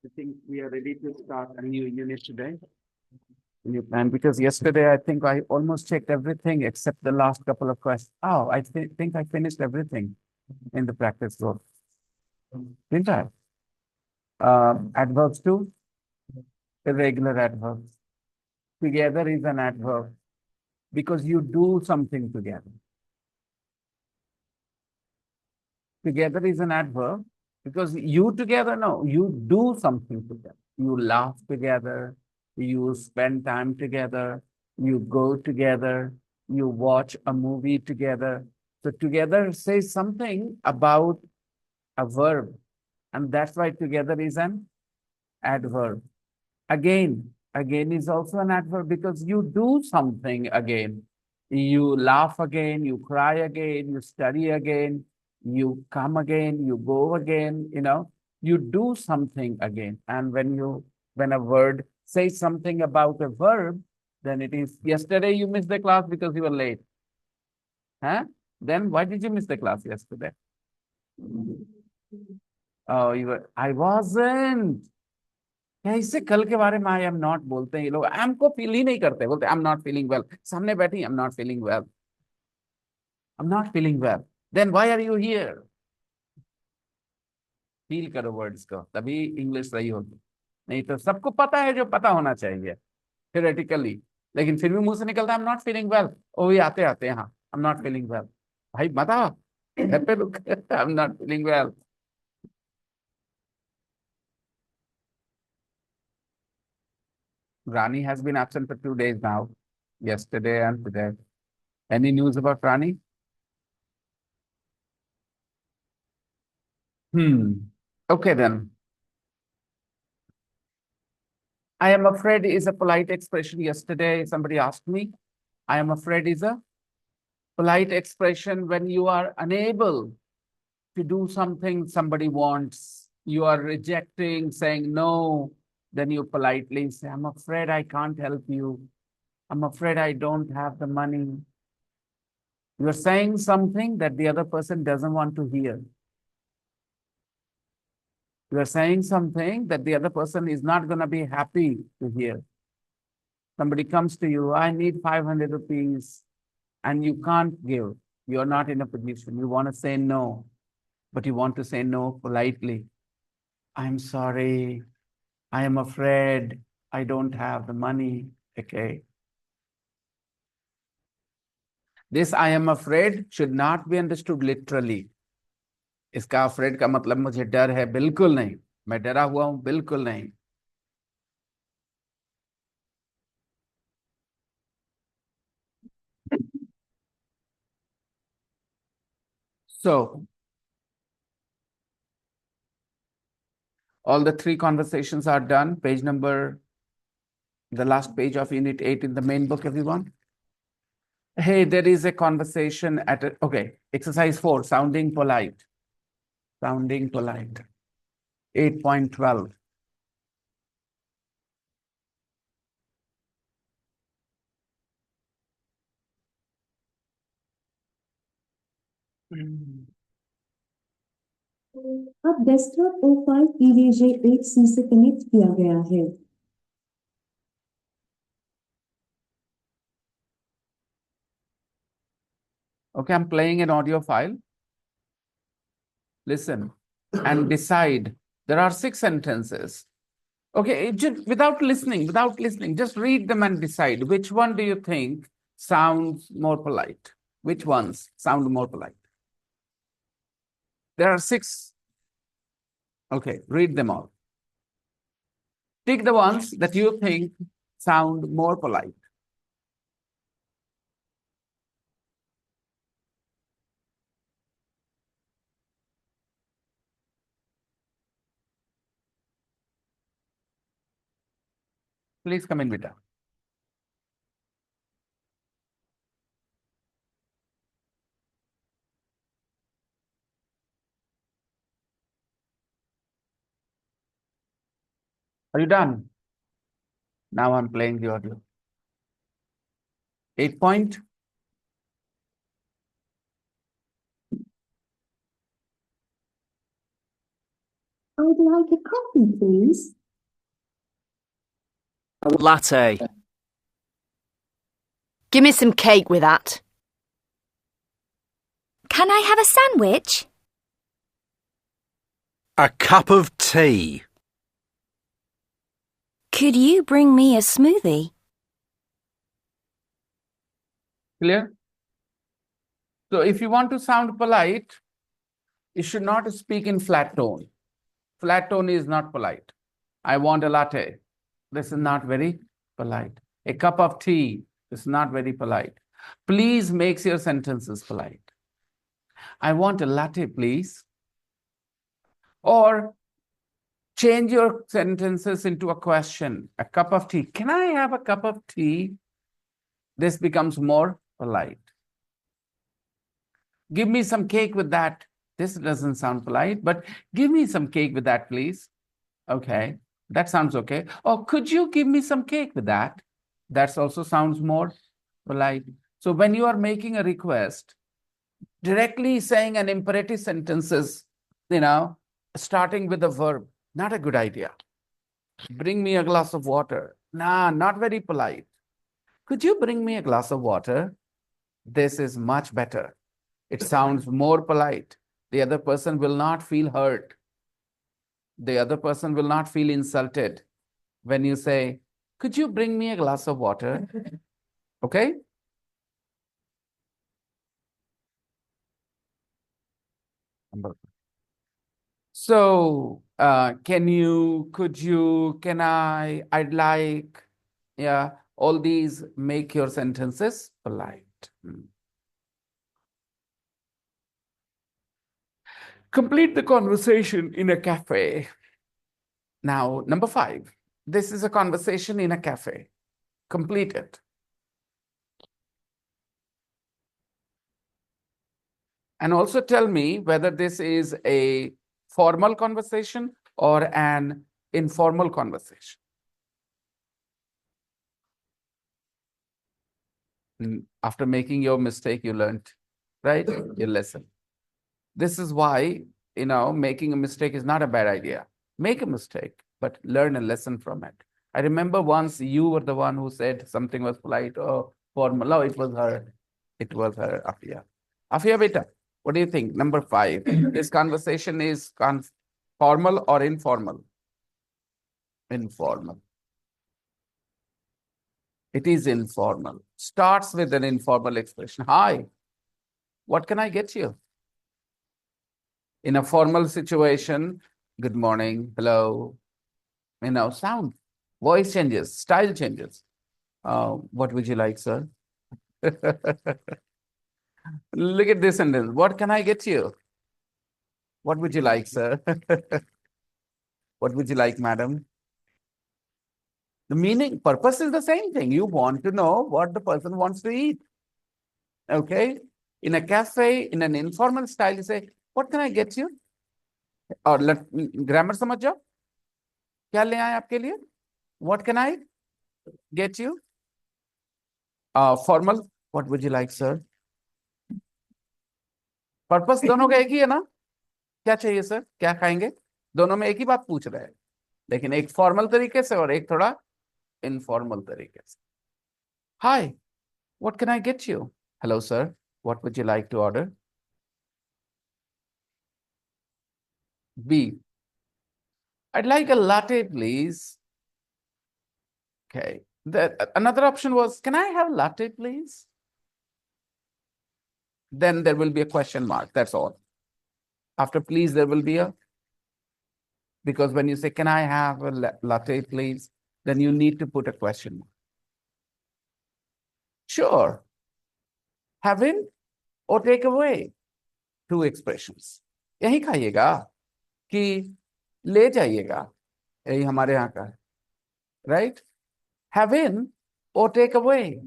I think we are ready to start a new unit today. New plan because yesterday I think I almost checked everything except the last couple of questions. Oh, I think I finished everything in the practice book, didn't I? Adverbs too, irregular adverbs. Together is an adverb because you do something together. Together is an adverb because you together, no, you do something together. You laugh together, you spend time together, you go together, you watch a movie together. So together says something about a verb, and that's why together is an adverb. Again is also an adverb because you do something again. You laugh again, you cry again, you study again, you come again, you go again, you do something again. And when a word says something about a verb, then it is yesterday you missed the class because you were late. Huh? Then why did you miss the class yesterday? Oh, I wasn't. क्या इससे कल के बारे में आई am not बोलते हैं ये लोग आई एम को फील ही नहीं करते बोलते I am not feeling well सामने बैठी I am not feeling well I am not feeling well then why are you here feel करो वर्ड्स को तभी इंग्लिश सही होगी नहीं तो सबको पता है जो पता होना चाहिए थियोरेटिकली लेकिन फिर भी मुंह से निकलता है I am not feeling well ओ ये आते आते हैं हाँ I am not feeling well भाई बता घर पे रुक I am not feeling well Rani has been absent for 2 days now, yesterday and today. Any news about Rani? Okay then. I am afraid is a polite expression. Yesterday, somebody asked me. I am afraid is a polite expression when you are unable to do something somebody wants. You are rejecting, saying no. Then you politely say, I'm afraid I can't help you. I'm afraid I don't have the money. You're saying something that the other person doesn't want to hear. You are saying something that the other person is not going to be happy to hear. Somebody comes to you, I need 500 rupees, and you can't give. You're not in a position. You want to say no, but you want to say no politely. I'm sorry. I am afraid I don't have the money. Okay. This I am afraid should not be understood literally. इसका afraid का मतलब मुझे डर है बिल्कुल नहीं मैं डरा हुआ हूं बिल्कुल नहीं So all the three conversations are done. Page number, the last page of Unit 8 in the main book, everyone. Hey, there is a conversation okay, exercise 4, sounding polite. Sounding polite. 8.12. अब डेस्कटॉप O5 EDJ8C से connect किया गया है Okay, I'm playing an audio file. Listen and decide. There are 6 sentences. Okay, just without listening, just read them and decide which one do you think sounds more polite? Which ones sound more polite? There are 6. Okay, read them all. Pick the ones that you think sound more polite. Please come in, Vita. Are you done? Now I'm playing the audio. 8 point. I'd like a coffee, please. Latte. Give me some cake with that. Can I have a sandwich? A cup of tea. Could you bring me a smoothie? Clear? So if you want to sound polite, you should not speak in flat tone. Flat tone is not polite. I want a latte. This is not very polite. A cup of tea is not very polite. Please makes your sentences polite. I want a latte, please. Or change your sentences into a question. A cup of tea. Can I have a cup of tea? This becomes more polite. Give me some cake with that. This doesn't sound polite, but give me some cake with that, please. Okay, that sounds okay. Or could you give me some cake with that? That also sounds more polite. So when you are making a request, directly saying an imperative sentences, starting with a verb, not a good idea. Bring me a glass of water. Nah, not very polite. Could you bring me a glass of water? This is much better. It sounds more polite. The other person will not feel hurt. The other person will not feel insulted when you say, could you bring me a glass of water? Okay? So, can you, could you, can I, I'd like, yeah, all these make your sentences polite. Complete the conversation in a cafe. Now, number 5, this is a conversation in a cafe. Complete it. And also tell me whether this is a formal conversation or an informal conversation. After making your mistake, you learned, right? Your lesson. This is why, making a mistake is not a bad idea. Make a mistake, but learn a lesson from it. I remember once you were the one who said something was polite or formal. No, it was her. It was her, Afia. Afia, beta, what do you think? Number 5. This conversation is formal or informal? Informal. It is informal. Starts with an informal expression. Hi, what can I get you? In a formal situation, good morning, hello, sound, voice changes, style changes. What would you like, sir? Look at this sentence. What can I get you? What would you like, sir? What would you like, madam? The meaning, purpose is the same thing. You want to know what the person wants to eat. Okay? In a cafe, in an informal style, you say, what can I get you? और grammar समझ जाओ क्या ले आए आपके लिए what can I get you formal what would you like sir purpose दोनों का एक ही है ना क्या चाहिए सर क्या खाएंगे दोनों में एक ही बात पूछ रहे हैं लेकिन एक फॉर्मल तरीके से और एक थोड़ा इनफॉर्मल तरीके से हाय what can I get you hello sir what would you like to order B I'd like a latte please okay another option was can I have latte please then there will be a question mark. That's all. After please, there will be a, because when you say, can I have a latte, please? Then you need to put a question mark. Sure. Have in or take away. 2 expressions. यही खाइएगा कि ले जाइएगा यही हमारे यहाँ का है. Right? Have in or take away.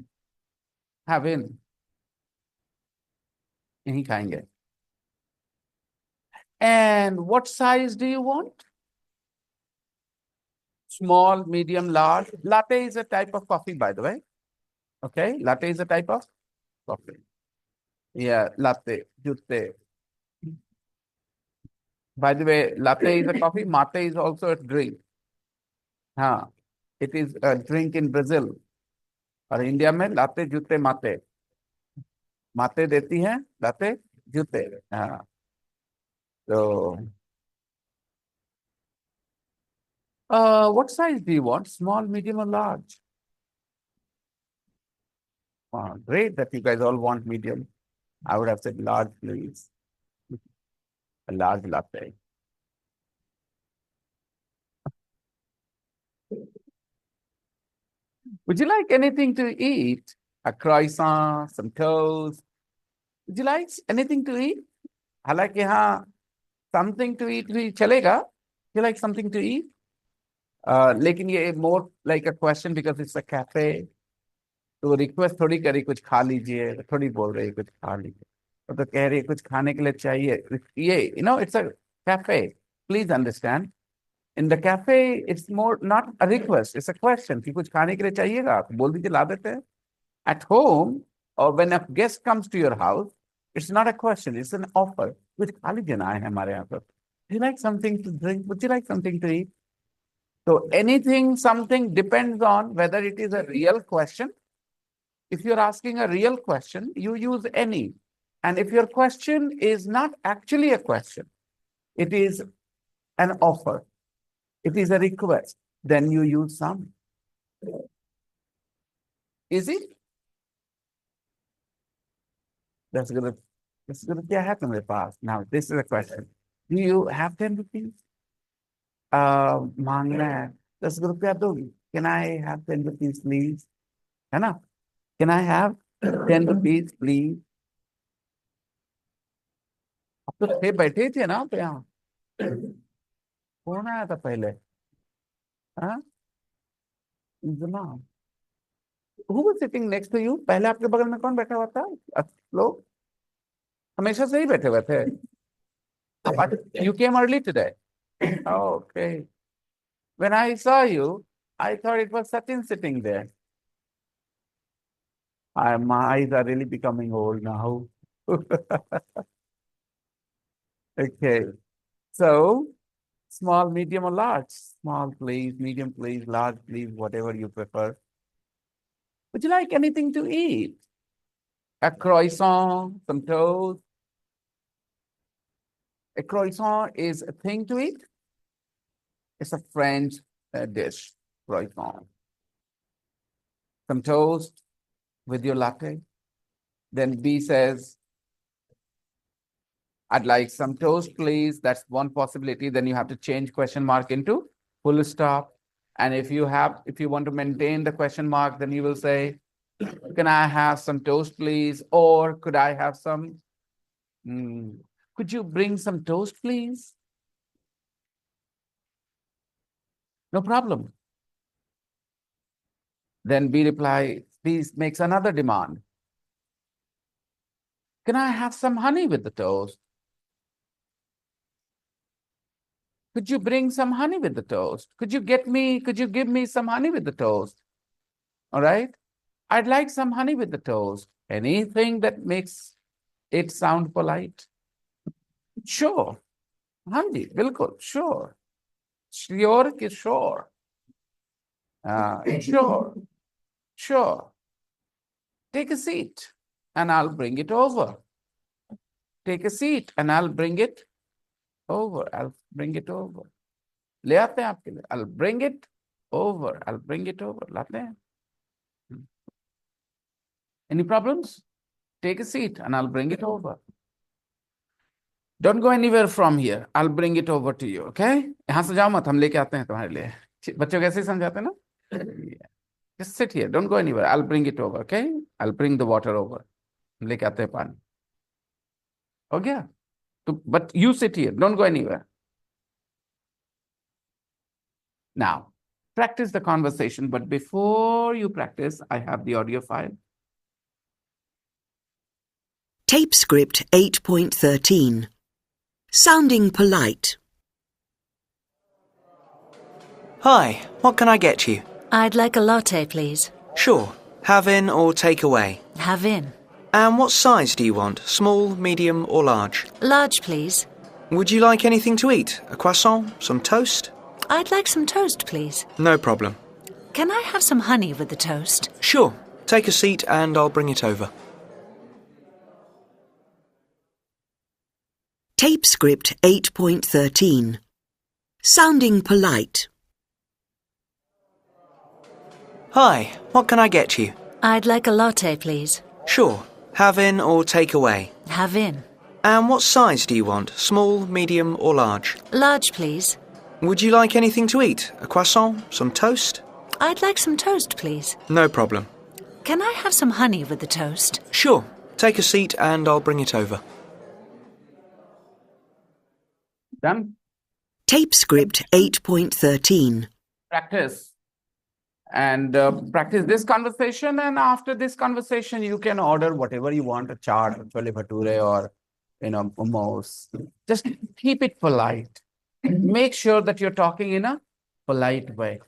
Have in. यही खाएंगे. And what size do you want? Small, medium, large. Latte is a type of coffee, by the way. Okay, latte is a type of coffee. Yeah, latte, jutte. By the way, latte is a coffee, mate is also a drink. हाँ, it is a drink in Brazil. और India में लाते जूते माते, माते देती हैं लाते जूते. हाँ, तो what size do you want? Small, medium, or large? Great that you guys all want medium. I would have said large, please. A large latte. Would you like anything to eat? A croissant, some toast. Would you like anything to eat? हालांकि हाँ, something to eat भी चलेगा. You like something to eat? लेकिन ये more like a question because it's a cafe. तो request थोड़ी करी कुछ खा लीजिए, थोड़ी बोल रही कुछ खा लीजिए, तो कह रही कुछ खाने के लिए चाहिए. ये it's a cafe. Please understand. In the cafe, it's more not a request, it's a question. कि कुछ खाने के लिए चाहिएगा, तो बोल दीजिए ला देते हैं. At home, or when a guest comes to your house, it's not a question, it's an offer. कुछ खा लीजिए ना आए हमारे यहाँ पर. Do you like something to drink? Would you like something to eat? So anything, something depends on whether it is a real question. If you're asking a real question, you use any. And if your question is not actually a question, it is an offer, it is a request, then you use some. Is it? That's gonna क्या है तुम्हारे पास? Now, this is a question. Do you have 10 rupees? मांगना है 10 रुपया दोगी? Can I have 10 rupees, please? है ना? Can I have 10 rupees, please? अब तो थे बैठे थे ना पे यहाँ. कौन आया था पहले? हाँ? Who was sitting next to you? पहले आपके बगल में कौन बैठा हुआ था? लोग हमेशा से ही बैठे हुए थे. You came early today. Okay. When I saw you, I thought it was Sachin sitting there. My eyes are really becoming old now. Okay. So, small, medium, or large? Small, please. Medium, please. Large, please. Whatever you prefer. Would you like anything to eat? A croissant, some toast. A croissant is a thing to eat. It's a French dish, croissant. Some toast with your latte. Then B says, I'd like some toast, please. That's one possibility. Then you have to change question mark into full stop. And if you want to maintain the question mark, then you will say, can I have some toast, please? Or could I have some, could you bring some toast, please? No problem. Then B makes another demand. Can I have some honey with the toast? Could you bring some honey with the toast? Could you give me some honey with the toast? All right. I'd like some honey with the toast. Anything that makes it sound polite. Sure. Hanji, bilkul, sure. Sure ki sure. Sure. Sure. Take a seat and I'll bring it over. Take a seat and I'll bring it over. I'll bring it over. ले आते हैं आपके लिए. I'll bring it over. I'll bring it over. लाते हैं. Any problems? Take a seat and I'll bring it over. Don't go anywhere from here. I'll bring it over to you. Okay? यहाँ से जाओ मत, हम लेके आते हैं तुम्हारे लिए. बच्चों कैसे समझाते हैं ना? Just sit here. Don't go anywhere. I'll bring it over. Okay? I'll bring the water over. हम लेके आते हैं पानी. हो गया? But you sit here. Don't go anywhere. Now, practice the conversation. But before you practice, I have the audio file. Tape script 8.13. Sounding polite. Hi, what can I get you? I'd like a latte, please. Sure. Have in or take away. Have in. And what size do you want? Small, medium or large? Large, please. Would you like anything to eat? A croissant? Some toast? I'd like some toast, please. No problem. Can I have some honey with the toast? Sure. Take a seat and I'll bring it over. Tape script 8.13. Sounding polite. Hi, what can I get you? I'd like a latte, please. Sure. Have in or take away. Have in. And what size do you want? Small, medium or large? Large, please. Would you like anything to eat? A croissant? Some toast? I'd like some toast, please. No problem. Can I have some honey with the toast? Sure. Take a seat and I'll bring it over. Done? Tape script 8.13. Practice. And practice this conversation. And after this conversation, you can order whatever you want, a chaat, a chole bhature, or, momos. Just keep it polite. Make sure that you're talking in a polite way.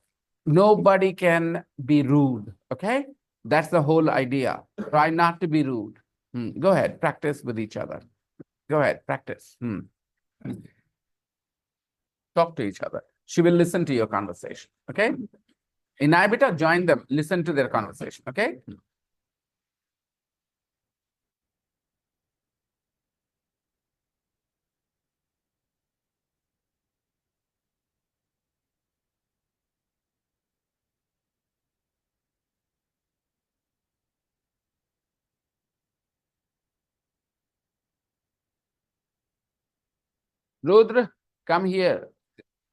Nobody can be rude, okay? That's the whole idea. Try not to be rude. Go ahead, practice with each other. Go ahead, practice. Talk to each other. She will listen to your conversation, okay? Inai beta, join them. Listen to their conversation, okay? Rudra, come here.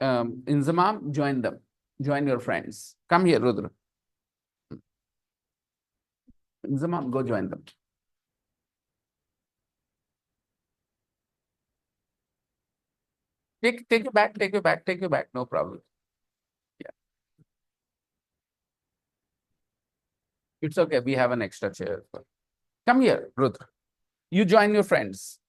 Inzamam, join them. Join your friends. Come here, Rudra. Inzamam, go join them. Take you back, take you back, take you back. No problem. Yeah. It's okay. We have an extra chair. Come here, Rudra. You join your friends.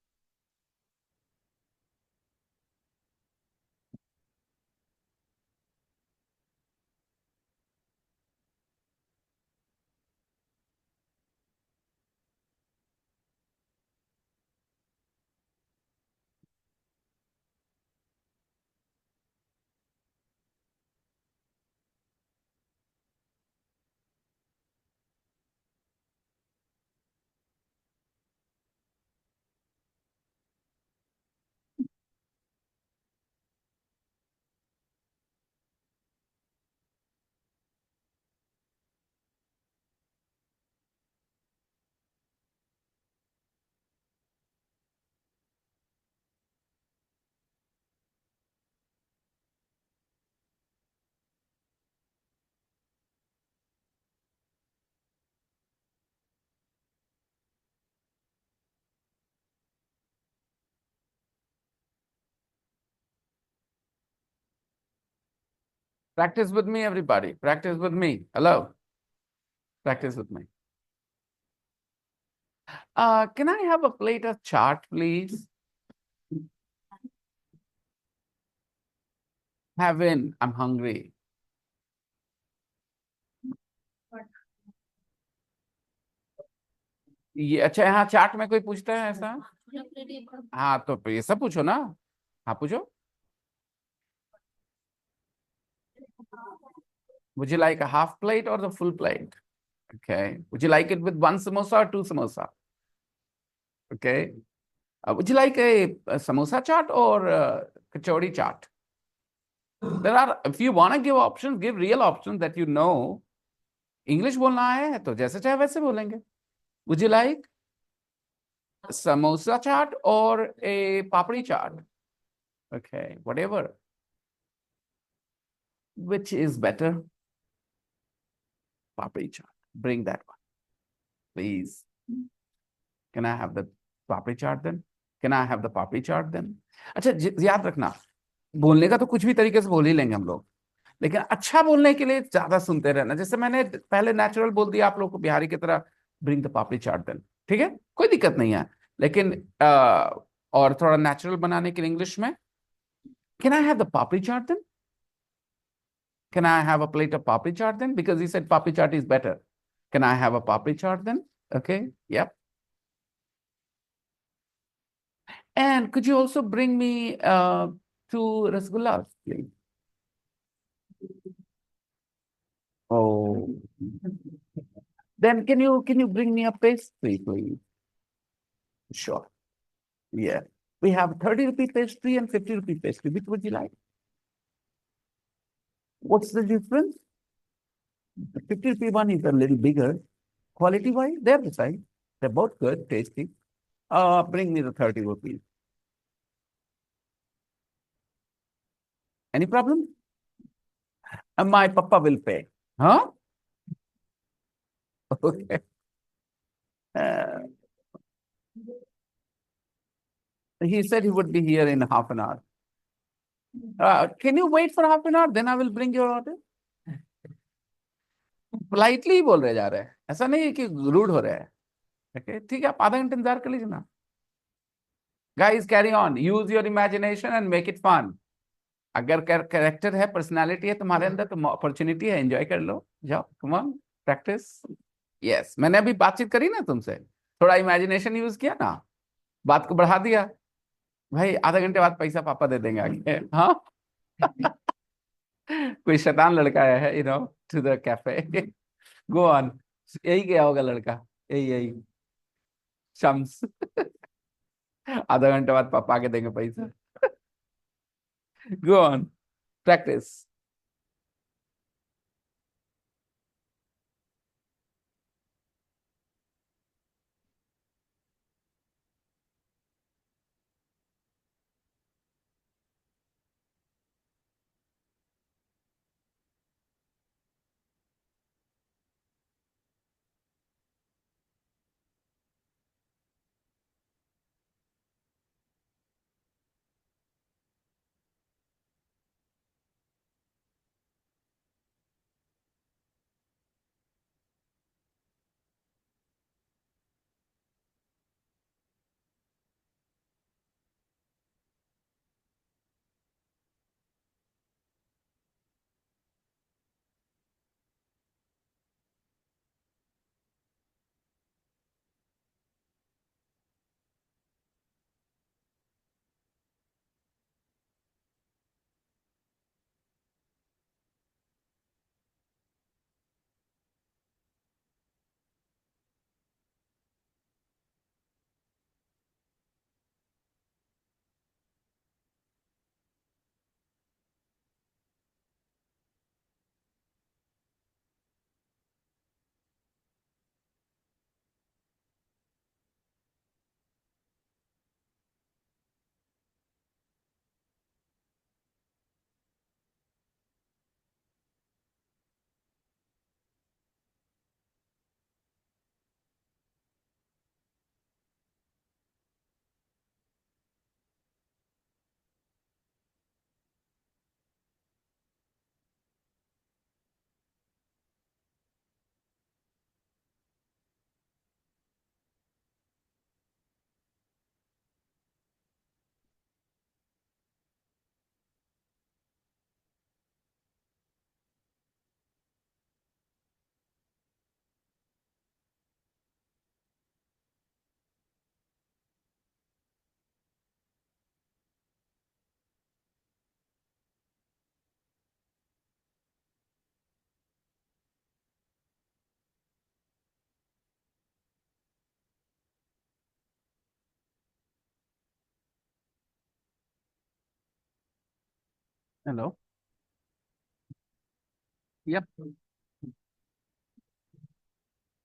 Practice with me, everybody. Practice with me. Hello. Practice with me. Can I have a plate of chaat, please? Have in. I'm hungry. ये अच्छा यहाँ चाट में कोई पूछता है ऐसा? हाँ तो ये सब पूछो ना. हाँ पूछो. Would you like a half plate or the full plate? Okay. Would you like it with one samosa or two samosa? Okay. Would you like a samosa chaat or kachori chaat? There are, if you want to give options, give real options that you know. English बोलना है तो जैसे चाहे वैसे बोलेंगे. Would you like samosa chaat or a papri chaat? Okay, whatever. Which is better? Papri chaat. Bring that one, please. Can I have the papri chaat then? Can I have the papri chaat then? अच्छा याद रखना, बोलने का तो कुछ भी तरीके से बोल ही लेंगे हम लोग, लेकिन अच्छा बोलने के लिए ज्यादा सुनते रहना. जैसे मैंने पहले नेचुरल बोल दिया आप लोग को बिहारी की तरह, bring the papdi chaat then. ठीक है, कोई दिक्कत नहीं है. लेकिन और थोड़ा नेचुरल बनाने के लिए इंग्लिश में, can I have the papdi chaat then? Can I have a plate of papri chaat then? Because he said papri chaat is better. Can I have a papri chaat then? Okay, yep. And could you also bring me two rasgullas, please? Oh, then can you bring me a pastry, please? Sure. Yeah. We have 30 rupee pastry and 50 rupee pastry. Which would you like? What's the difference? The 50 rupee one is a little bigger. Quality wise, they're the same. They're both good, tasty. Bring me the 30 rupees. Any problem? And my papa will pay. Huh? Okay. Uh, he said he would be here in half an hour. Can you wait for half an hour? Then I will bring your order. Politely ही बोल रहे जा रहे हैं, ऐसा नहीं है कि रूड हो रहा है. ओके, ठीक है, आप आधा घंटा इंतजार कर लीजिए ना. Guys carry on, use your imagination and make it fun. अगर कैरेक्टर है, पर्सनालिटी है तुम्हारे अंदर, तो अपॉर्चुनिटी है, एंजॉय कर लो. जाओ, कम ऑन, प्रैक्टिस. यस, मैंने अभी बातचीत करी ना तुमसे, थोड़ा इमेजिनेशन यूज किया ना, बात को बढ़ा दिया. भाई आधा घंटे बाद पैसा पापा दे देंगे आगे. हाँ. कोई शैतान लड़का आया है, to the cafe. Go on. यही गया होगा लड़का, यही यही शम्स. आधा घंटे बाद पापा आके देंगे पैसा. Go on, practice. Hello. Yep.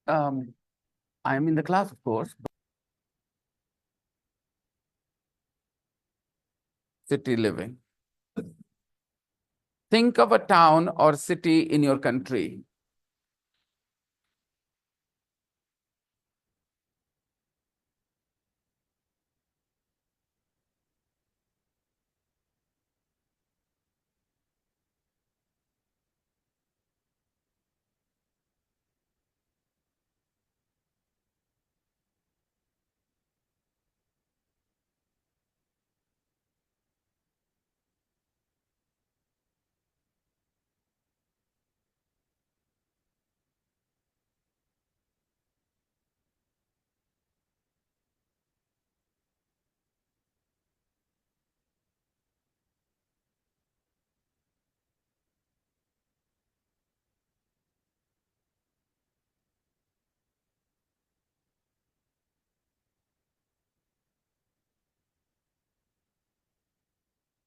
Um, I'm in the class, of course. City living. Think of a town or city in your country.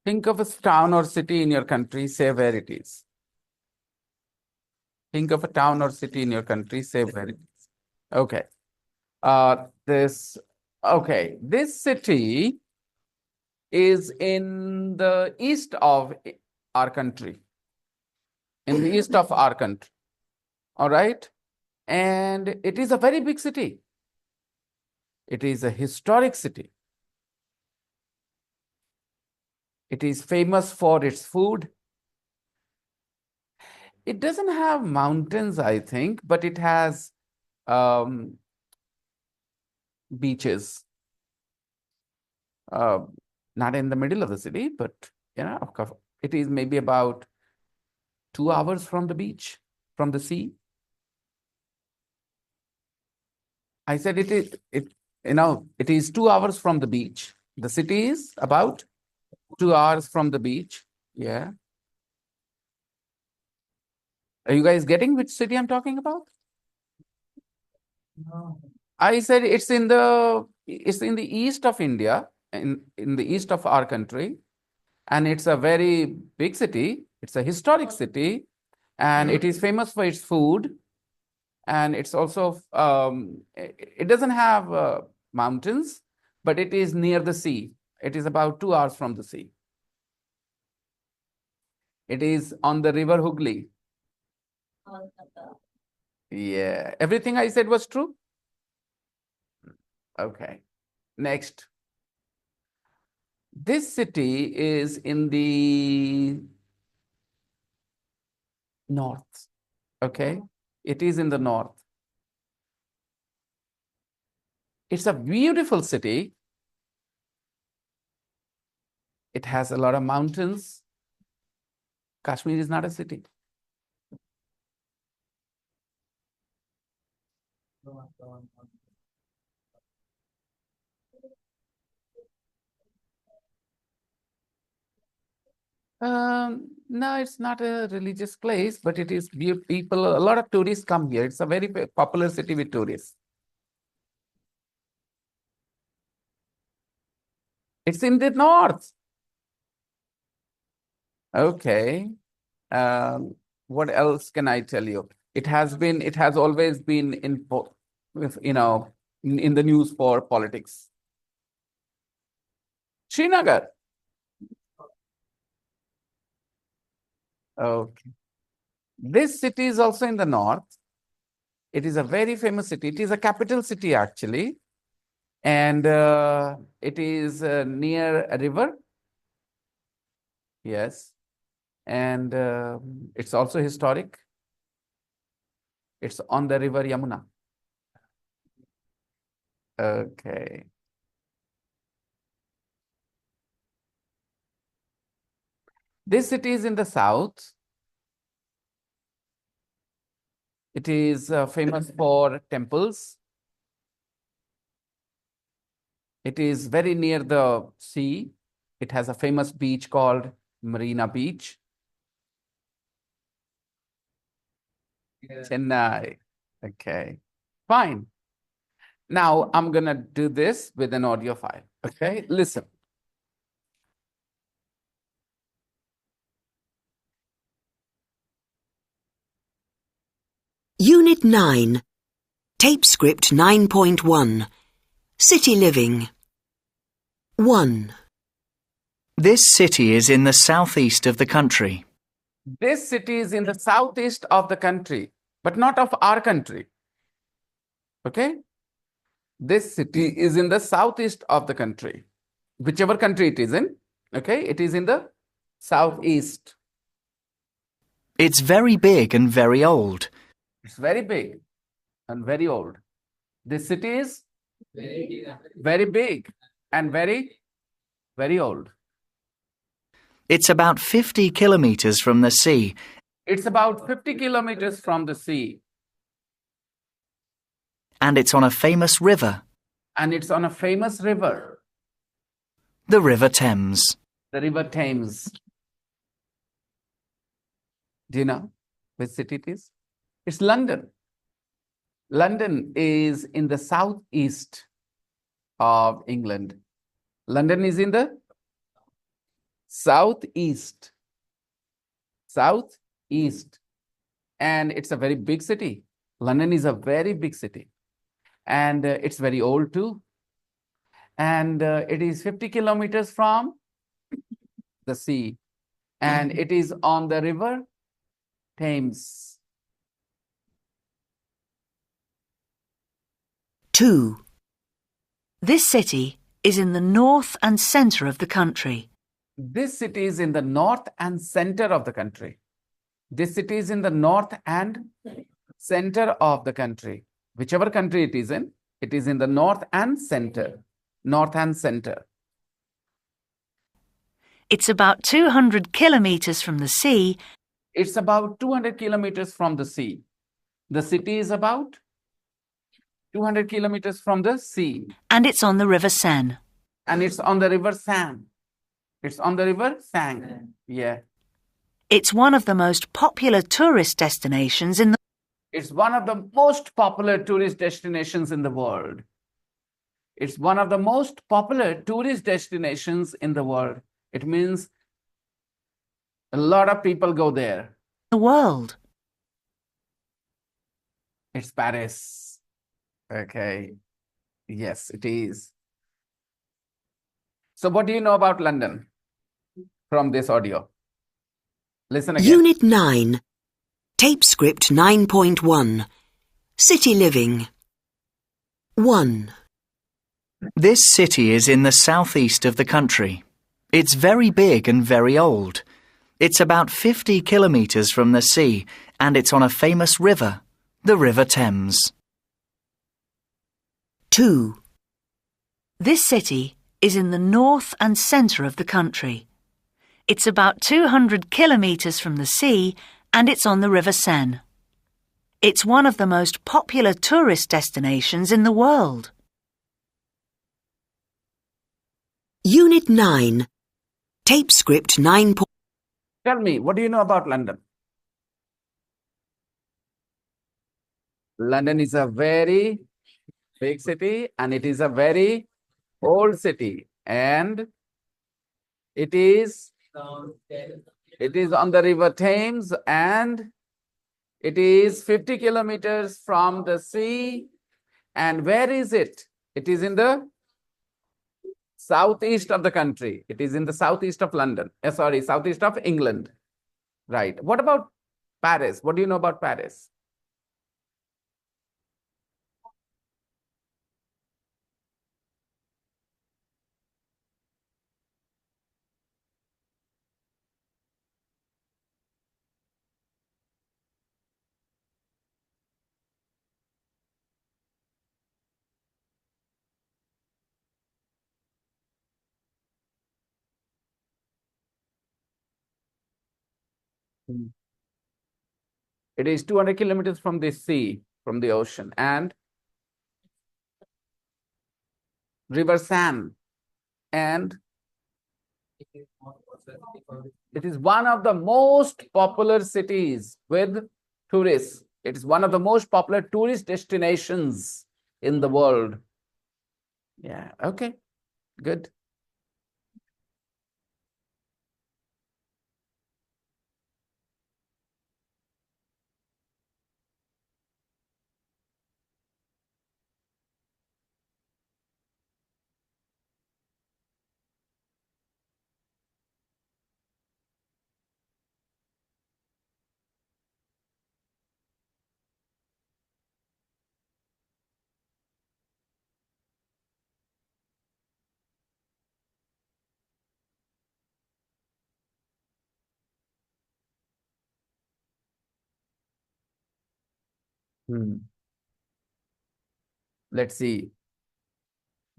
Think of a town or city in your country, say where it is. Think of a town or city in your country, say where it is. Okay. This city is in the east of our country. In the east of our country. All right. And it is a very big city. It is a historic city. It is famous for its food. It doesn't have mountains, I think, but it has beaches. Not in the middle of the city, but of course, it is maybe about 2 hours from the beach, from the sea. I said it is 2 hours from the beach. The city is about 2 hours from the beach. Yeah. Are you guys getting which city I'm talking about? No. I said it's in the east of India, in the east of our country, and it's a very big city. It's a historic city, and it is famous for its food. And it's also it doesn't have mountains, but it is near the sea. It is about 2 hours from the sea. It is on the river Hooghly. Yeah, everything I said was true. Okay, next. This city is in the north. Okay, it is in the north. It's a beautiful city. It has a lot of mountains. Kashmir is not a city. No, it's not a religious place, but it is people. A lot of tourists come here. It's a very popular city with tourists. It's in the north. Okay. What else can I tell you? It has always been in the news for politics. Srinagar. Okay. This city is also in the north. It is a very famous city. It is a capital city, actually. And it is near a river. Yes. And it's also historic. It's on the river Yamuna. Okay. This city is in the south. It is famous for temples. It is very near the sea. It has a famous beach called Marina Beach. Chennai. Okay, fine. Now I'm going to do this with an audio file. Okay, listen. Unit 9. Tape script 9.1. City living. 1. This city is in the southeast of the country. This city is in the southeast of the country, but not of our country. Okay? This city is in the southeast of the country. Whichever country it is in, okay? It is in the southeast. It's very big and very old. It's very big and very old. This city is very big and very, very old. It's about 50 kilometers from the sea. It's about 50 kilometers from the sea. And it's on a famous river. And it's on a famous river. The River Thames. The River Thames. Do you know which city it is? It's London. London is in the southeast of England. London is in the southeast. Southeast. And it's a very big city. London is a very big city. And it's very old too. And it is 50 kilometers from the sea. And it is on the river Thames. 2. This city is in the north and centre of the country. This city is in the north and center of the country. This city is in the north and center of the country. Whichever country it is in the north and center. North and center. It's about 200 kilometres from the sea. It's about 200 kilometers from the sea. The city is about 200 kilometers from the sea. And it's on the River Seine. And it's on the river Seine. It's on the river Seine. Yeah. It's one of the most popular tourist destinations in the It's one of the most popular tourist destinations in the world. It's one of the most popular tourist destinations in the world. It means a lot of people go there. world. It's Paris. Okay. Yes, it is. So what do you know about London from this audio? Listen again. Unit 9. Tape script 9.1. City living. 1. This city is in the southeast of the country. It's very big and very old. It's about 50 kilometres from the sea, and it's on a famous river, the River Thames. 2. This city is in the north and centre of the country. It's about 200 kilometres from the sea, and it's on the River Seine. It's one of the most popular tourist destinations in the world. Unit 9. Tape script 9. Tell me, what do you know about London? London is a very big city and it is a very old city. And it is on the River Thames and it is 50 kilometers from the sea. And where is it? It is in the southeast of the country. It is in the southeast of London. Southeast of England. Right. What about Paris? What do you know about Paris? It is 200 kilometers from the sea, from the ocean, and River Seine. And it is one of the most popular cities with tourists. It is one of the most popular tourist destinations in the world. Yeah, okay, good. Let's see.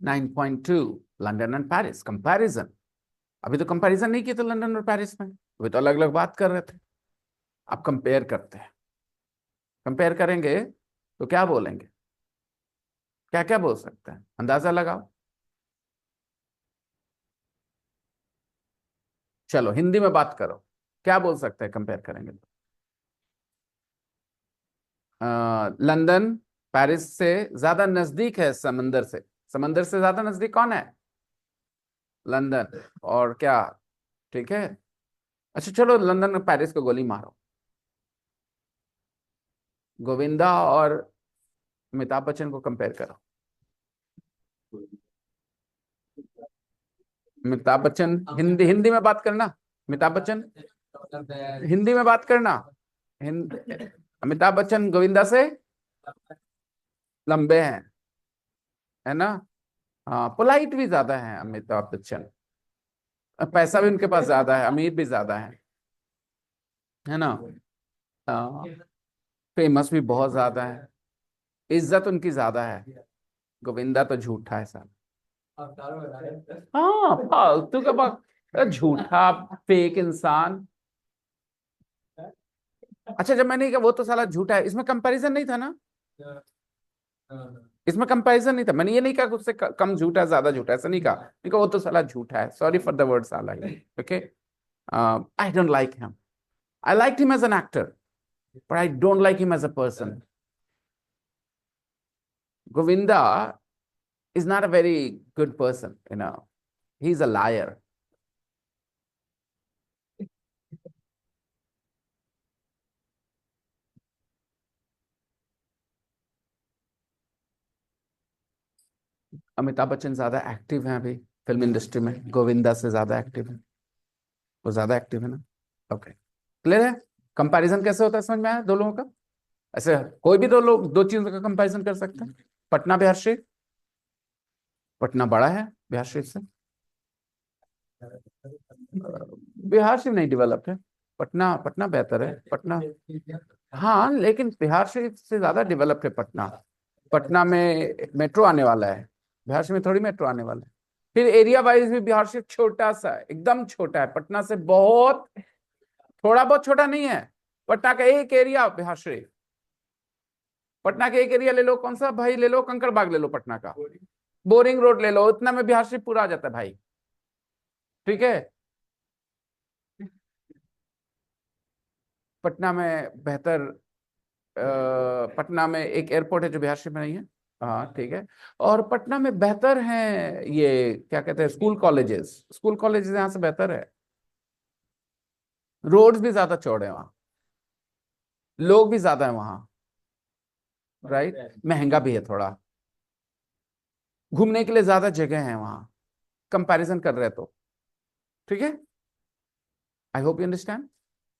9.2 London and Paris comparison. अभी तो comparison नहीं किया था London और Paris में, अभी तो अलग अलग बात कर रहे थे. अब कंपेयर करते हैं. कंपेयर करेंगे तो क्या बोलेंगे? क्या क्या बोल सकते हैं? अंदाजा लगाओ. चलो हिंदी में बात करो. क्या बोल सकते हैं कंपेयर करेंगे तो? लंदन पेरिस से ज्यादा नजदीक है समंदर से. समंदर से ज्यादा नजदीक कौन है? लंदन. और क्या ठीक है। अच्छा चलो, लंदन और पेरिस को गोली मारो। गोविंदा और अमिताभ बच्चन को कंपेयर करो। अमिताभ बच्चन हिंदी हिंदी में बात करना। अमिताभ बच्चन हिंदी में बात करना। अमिताभ बच्चन गोविंदा से लंबे हैं, है ना। हाँ, पोलाइट भी ज्यादा है अमिताभ बच्चन। पैसा भी उनके पास ज्यादा है, अमीर भी ज्यादा है ना। फेमस भी बहुत ज्यादा है, इज्जत उनकी ज्यादा है। गोविंदा तो झूठा है साहब। हाँ, फालतू का बात, झूठा फेक इंसान। अच्छा, जब मैंने कहा वो तो साला झूठा है, इसमें कंपैरिजन नहीं था ना। इसमें कंपैरिजन नहीं था। मैंने ये नहीं कहा कि उससे कम झूठा है, ज्यादा झूठा है, ऐसा नहीं कहा। मैंने कहा वो तो साला झूठा है। सॉरी फॉर द वर्ड साला। Okay, I don't like him. I like him as an actor, but I don't like him as a person. Govinda is not a very good person, you know. He's a liar. Amitabh Bachchan ज्यादा active हैं अभी film industry में, गोविंदा से ज्यादा active है। वो ज्यादा active है ना। ओके, क्लियर है। कंपैरिजन कैसे होता है, समझ में आया दो लोगों का। ऐसे कोई भी दो लोग दो चीजों का कंपैरिजन कर सकते हैं। पटना बिहार शरीफ, पटना बड़ा है बिहार शरीफ से। बिहार शरीफ नहीं डेवलप्ड है, पटना पटना बेहतर है पटना। हाँ, लेकिन बिहार शरीफ से ज्यादा डेवलप्ड है पटना। पटना में मेट्रो आने वाला है, बिहार शरीफ में थोड़ी मेट्रो आने वाला है। फिर एरिया वाइज भी बिहार शरीफ छोटा सा है, एकदम छोटा है पटना से, बहुत थोड़ा बहुत छोटा नहीं है। पटना का एक एरिया बिहार शरीफ, पटना के एक एरिया ले लो, कौन सा भाई ले लो, कंकड़बाग ले लो पटना का, बोरिंग रोड ले लो, उतना में बिहार शरीफ पूरा आ जाता है भाई। ठीक है। पटना में बेहतर, पटना में एक एयरपोर्ट है जो बिहार शरीफ में नहीं है। हाँ ठीक है। और पटना में बेहतर है, ये क्या कहते हैं, स्कूल कॉलेजेस यहाँ से बेहतर है। रोड्स भी ज्यादा चौड़े हैं वहाँ, लोग भी ज्यादा है वहाँ, राइट। महंगा भी है थोड़ा, घूमने के लिए ज्यादा जगह है वहाँ, कंपैरिजन कर रहे हैं तो। ठीक है, आई होप यू अंडरस्टैंड।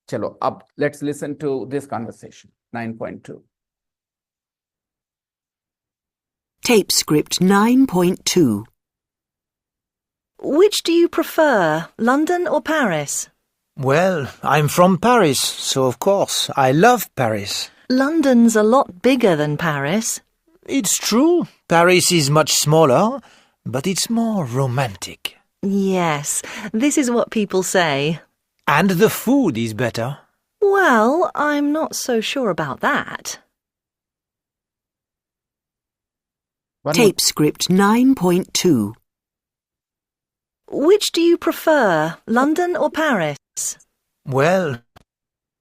चलो अब let's listen to this conversation 9.2। Tape script 9.2. Which do you prefer, London or Paris? Well, I'm from Paris, so of course I love Paris. London's a lot bigger than Paris. It's true, Paris is much smaller, but it's more romantic. Yes, this is what people say. And the food is better. Well, I'm not so sure about that. Tape script 9.2. Which do you prefer, London or Paris? Well,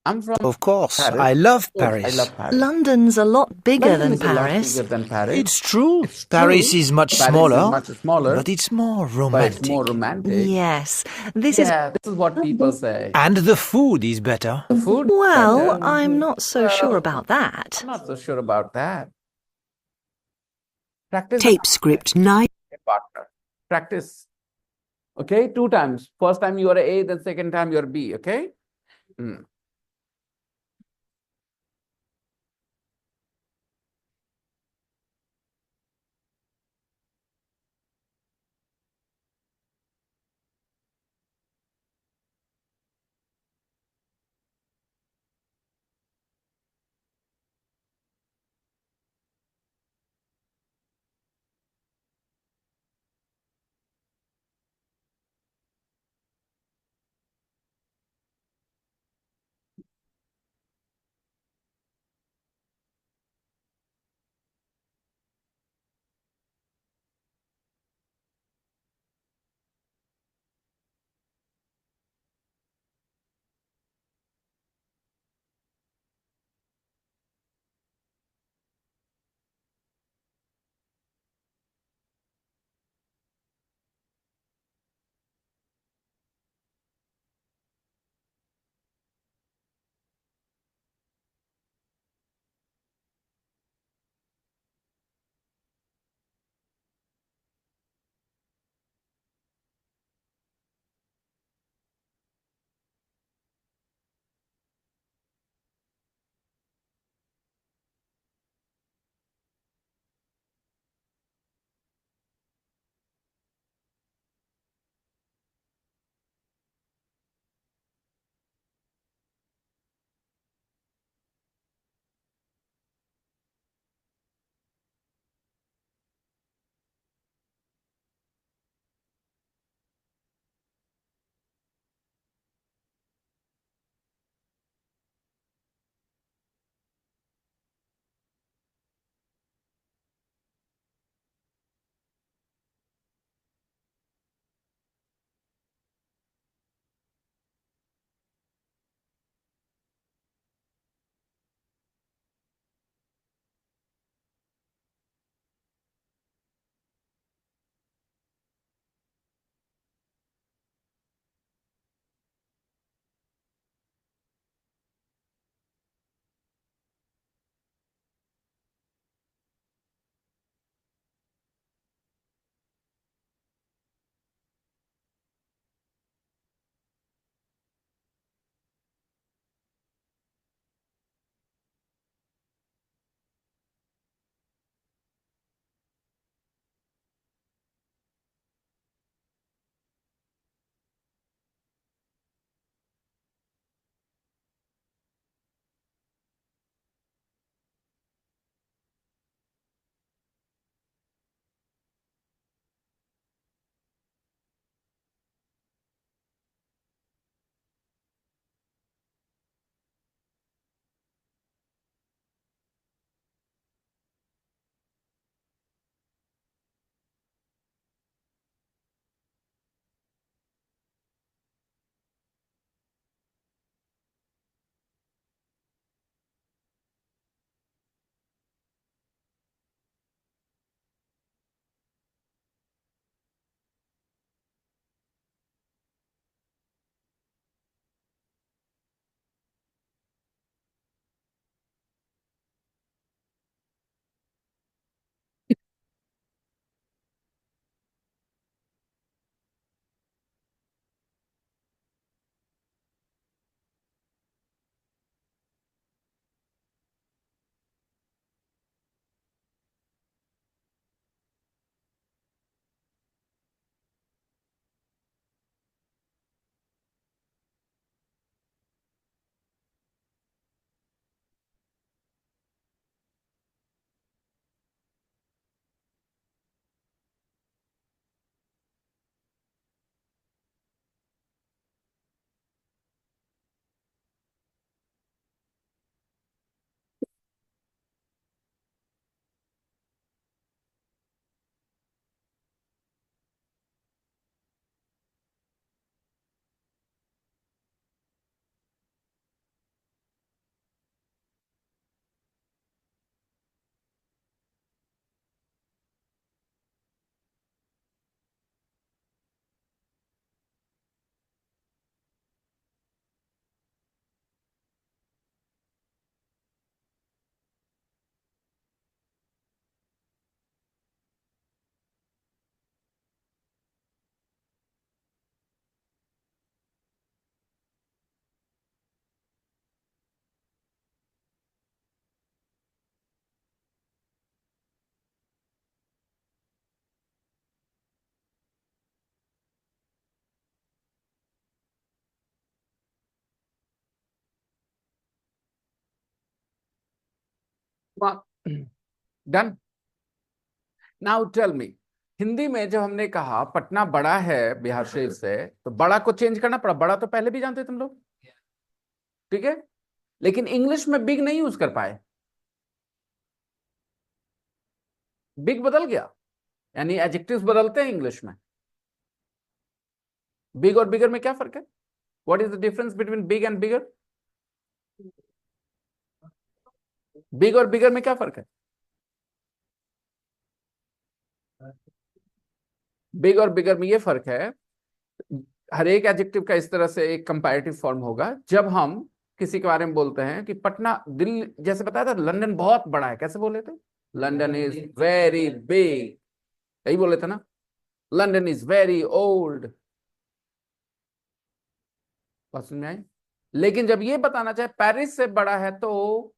I'm from of course, Paris. I love Of course, Paris. I love Paris. London's a lot bigger London than is a lot Paris. bigger than Paris. It's true, It's Paris true. is much Paris smaller, is much smaller, but it's more but it's romantic. more romantic. Yes, this is... Yeah, this is what people say. And the food is better. The food Well, better. I'm not so sure about that. I'm not so sure about that. Practice Tape script 9. partner. Practice. Okay, 2 times. First time you are A, then second time you are B. Okay. Hmm. Done. Now tell me, Hindi में जब हमने कहा पटना बड़ा है बिहार शरीफ से, तो बड़ा को चेंज करना पड़ा. बड़ा तो पहले भी जानते तुम लोग, ठीक है, लेकिन इंग्लिश में बिग नहीं यूज कर पाए. बिग बदल गया, यानी एडजेक्टिव्स बदलते हैं इंग्लिश में. बिग और बिगर में क्या फर्क है? What is the difference between big and bigger? Big और बिगर में क्या फर्क है? बिग और बिगर में ये फर्क है, हर एक एडजेक्टिव का इस तरह से एक कंपैरेटिव फॉर्म होगा. जब हम किसी के बारे में बोलते हैं कि पटना, दिल्ली, जैसे बताया था लंदन बहुत बड़ा है, कैसे बोले थे? लंदन इज वेरी बिग, यही बोले थे ना. London is very old. बात समझ में आई? लेकिन जब ये बताना चाहे पेरिस से बड़ा है, तो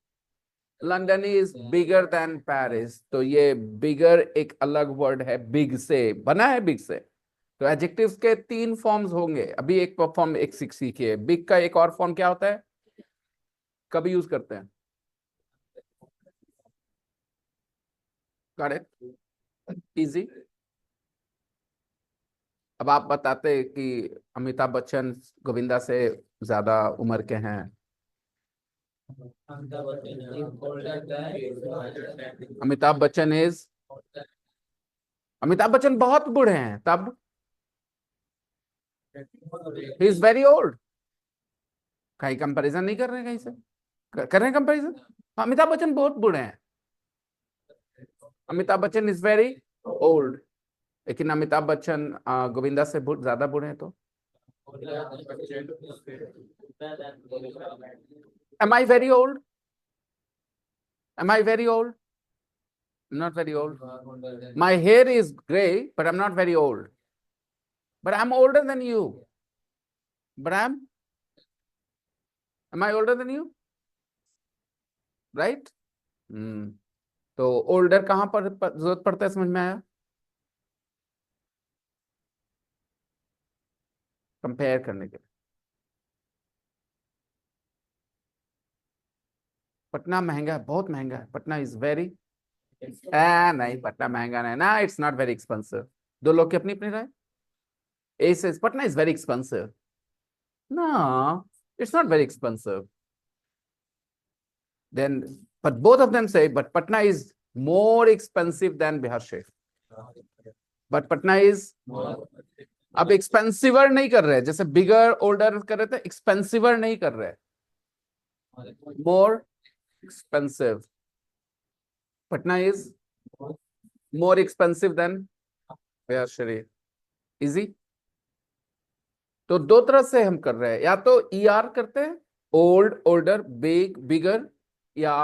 London is bigger than Paris. तो ये बिगर एक अलग वर्ड है, बिग से बना है, बिग से. तो एडजेक्टिव्स के 3 फॉर्म्स होंगे. अभी एक फॉर्म एक सीखिए. बिग का एक और फॉर्म क्या होता है, कभी यूज करते हैं? Correct, easy. अब आप बताते कि अमिताभ बच्चन गोविंदा से ज्यादा उम्र के हैं. अमिताभ बच्चन इज, अमिताभ बच्चन बहुत बूढ़े हैं, तब ही इज वेरी ओल्ड. कहीं कंपैरिजन नहीं कर रहे हैं, कहीं से कर रहे हैं कंपैरिजन? अमिताभ बच्चन बहुत बूढ़े हैं. Amitabh Bachchan is very old. लेकिन अमिताभ बच्चन गोविंदा से ज्यादा बूढ़े हैं, तो am I very old? Am I very old? Not very old. My hair is gray, but I'm not very old. But I'm older than you. But am I older than you? Right? तो older कहां पर जरूरत पड़ता है, समझ में आया? Compare करने के लिए. पटना महंगा है, बहुत महंगा है. पटना इज वेरी, नहीं पटना महंगा नहीं ना, इट्स नॉट वेरी एक्सपेंसिव. दो लोग की अपनी अपनी राय. ए से Patna is very expensive. No, it's not very expensive. Then, but both of them say, but Patna is more expensive than Bihar Sharif. But Patna is, अब एक्सपेंसिवर नहीं कर रहे, जैसे बिगर ओल्डर कर रहे थे, एक्सपेंसिवर नहीं कर रहे, more expensive. Patna is more expensive than Bihar Sharif. Easy. तो दो तरह से हम कर रहे हैं, या तो ER करते हैं, ओल्ड, ओल्डर, बिग, बिगर, या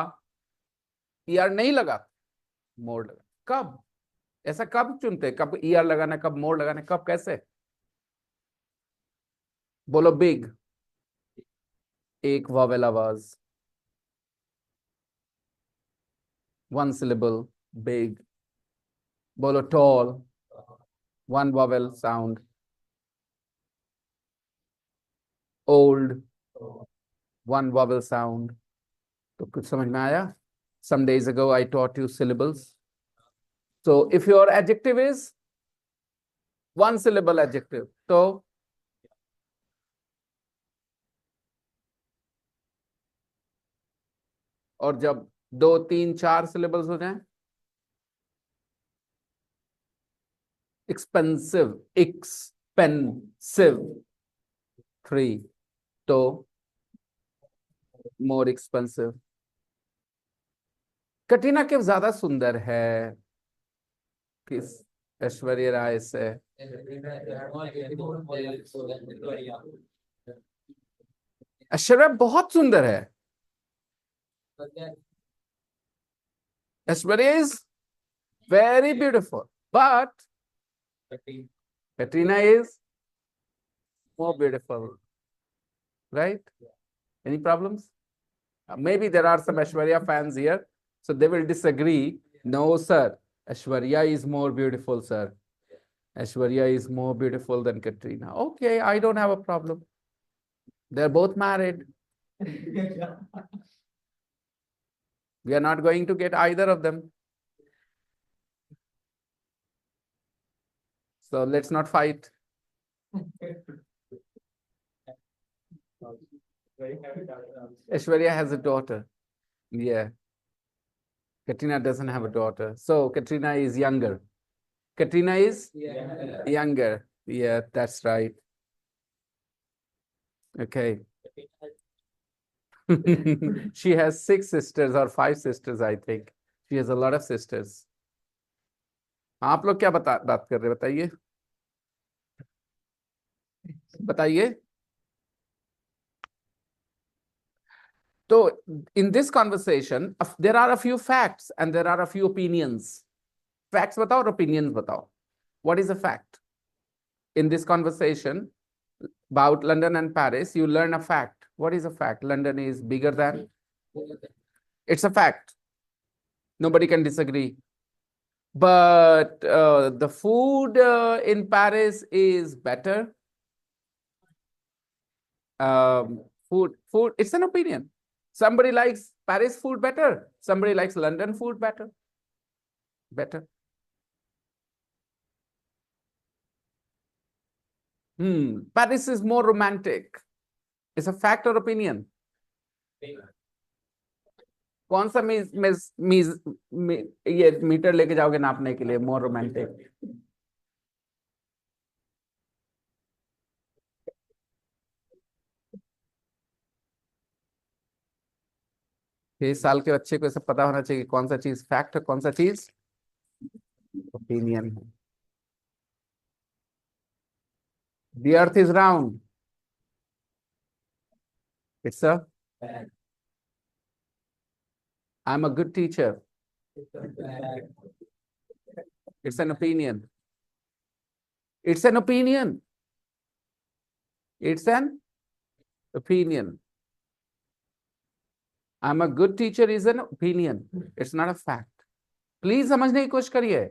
ER नहीं लगा, मोर लगा. कब ऐसा कब चुनते, कब ER लगाना, कब मोर लगाना, कब कैसे? बोलो. बिग एक वॉवेल आवाज, 1 syllable, बिग. बोलो. Tall 1 vowel sound. Old 1 vowel sound. तो कुछ समझ में आया? Some days ago I taught you syllables. So if your adjective is 1 syllable adjective, तो और जब 2, 3, 4 syllables हो जाएं, एक्सपेंसिव, एक्सपेंसिव 3, तो मोर एक्सपेंसिव. कटरीना कैफ ज्यादा सुंदर है किस ऐश्वर्या राय से? ऐश्वर्या बहुत सुंदर है. Aishwarya is very beautiful, but Katrina is more beautiful, right? Any problems? Maybe there are some Aishwarya fans here, so they will disagree. No, sir. Aishwarya is more beautiful, sir. Aishwarya is more beautiful than Katrina. Okay, I don't have a problem. They're both married. We are not going to get either of them. So let's not fight. Aishwarya has a daughter. Yeah. Katrina doesn't have a daughter. So Katrina is younger. Katrina is younger. Yeah, that's right. Okay. She has 6 sisters or 5 sisters, I think. She has a lot of sisters. आप लोग क्या बात कर रहे हैं बताइए बताइए तो in this conversation there are a few facts and there are a few opinions. Facts बताओ और opinions बताओ. What is a fact? In this conversation about London and Paris, you learn a fact. What is a fact? London is bigger than? It's a fact. Nobody can disagree. But the food in Paris is better. Food, it's an opinion. Somebody likes Paris food better. Somebody likes London food better. Paris is more romantic. It's a fact or opinion? कौन सा ये metre लेके जाओगे नापने के लिए मोर romantic? छह साल के बच्चे को सब पता होना चाहिए कौन सा चीज फैक्ट है कौन सा चीज ओपिनियन है. The earth is round. It's a fact. I'm a good teacher. It's an opinion. It's an opinion. It's an opinion. I'm a good teacher is an opinion. It's not a fact. Please समझने की कोशिश करिए.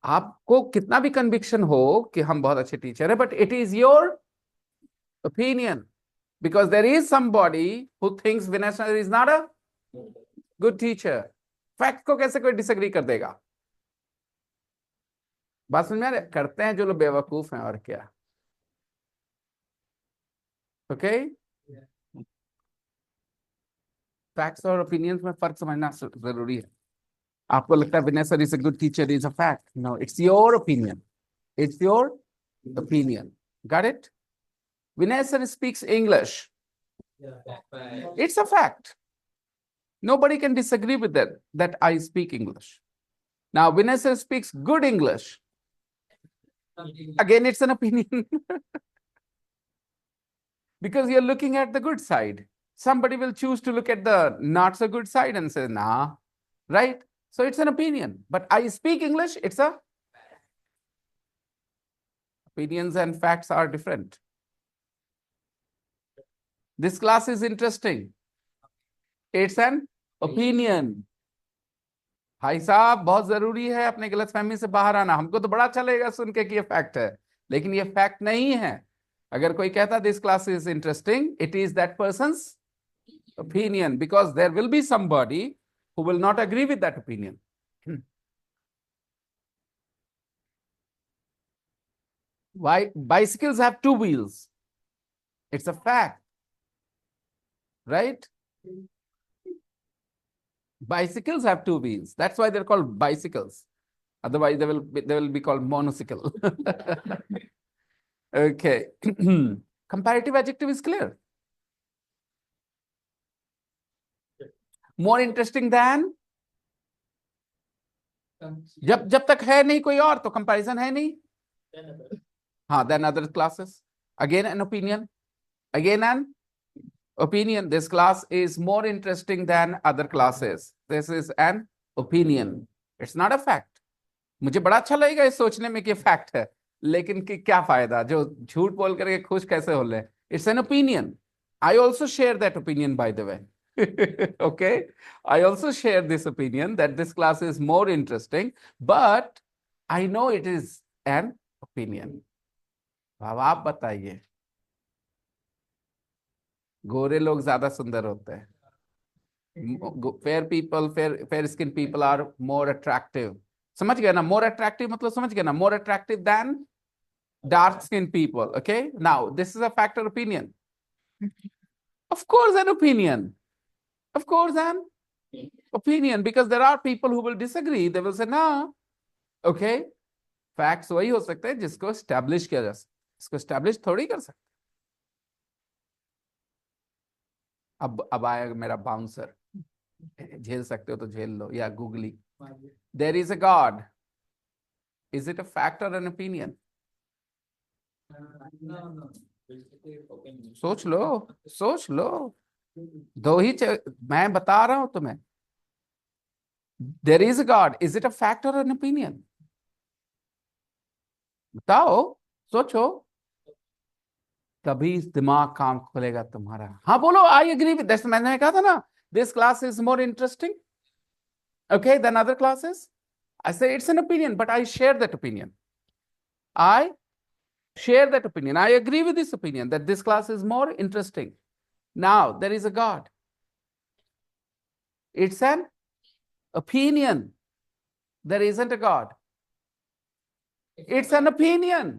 आपको कितना भी conviction हो कि हम बहुत अच्छे टीचर है, but it is your opinion. Because there is somebody who thinks Vinay sir is not a good teacher. Fact को कैसे कोई disagree कर देगा? बात समझ में आ रही है? करते हैं जो लोग बेवकूफ हैं और क्या. Okay? Facts और opinions में फर्क समझना जरूरी है. आपको लगता है Vinay sir is a good teacher is a fact. No, it's your opinion. It's your opinion. Got it? Vinay sir speaks English. It's a fact. Nobody can disagree with that I speak English. Now, Vinay sir speaks good English. Again, it's an opinion. Because you're looking at the good side. Somebody will choose to look at the not so good side and say, nah, right? So it's an opinion. But I speak English, it's a opinions and facts are different. This class is interesting. It's an opinion. भाई साहब बहुत जरूरी है अपने गलतफहमी से बाहर आना. हमको तो बड़ा अच्छा लगेगा सुन के कि ये फैक्ट है, लेकिन ये फैक्ट नहीं है. अगर कोई कहता this class is interesting, it is that persons opinion, because there will be somebody who will not agree with that opinion. Why bicycles have 2 wheels? It's a fact, right? Bicycles have 2 wheels. That's why they're called bicycles. Otherwise, they will be called monocycle. Okay. Comparative adjective is clear. More interesting than? जब तक है नहीं कोई और तो comparison है नहीं. हाँ, then other classes. Again an opinion. Again an opinion. This class is more interesting than other classes. This is an opinion. It's not a fact. मुझे बड़ा अच्छा लगेगा इस सोचने में कि फैक्ट है, लेकिन कि क्या फायदा जो झूठ बोल करके खुश कैसे हो ले. It's an opinion. I also share that opinion, by the way. Okay, I also share this opinion that this class is more interesting, but I know it is an opinion. अब आप बताइए. गोरे लोग ज्यादा सुंदर होते हैं. Fair skin people are more attractive. समझ गए ना? मोर अट्रैक्टिव मतलब समझ गए ना? More attractive than dark skinned people. Okay, now this is a fact or opinion? Of course an opinion. Of course an opinion, because there are people who will disagree. They will say no. Okay, facts वही हो सकते हैं जिसको establish किया जा सकता. इसको establish थोड़ी कर सकते. अब आएगा मेरा बाउंसर. झेल सकते हो तो झेल लो, या googly. There is a God. Is it a fact or an opinion? सोच लो, सोच लो. मैं बता रहा हूं तुम्हें. There is a God. Is it a fact or an opinion? बताओ, सोचो. तभी दिमाग काम खोलेगा तुम्हारा. हाँ बोलो, आई एग्री विद दैट. मैंने कहा था ना, this class is more interesting, okay, than other classes. I say it's an opinion, but I share that opinion. I share that opinion. I agree with this opinion that this class is more interesting. Now, there is a God. It's an opinion. There isn't a God. It's an opinion.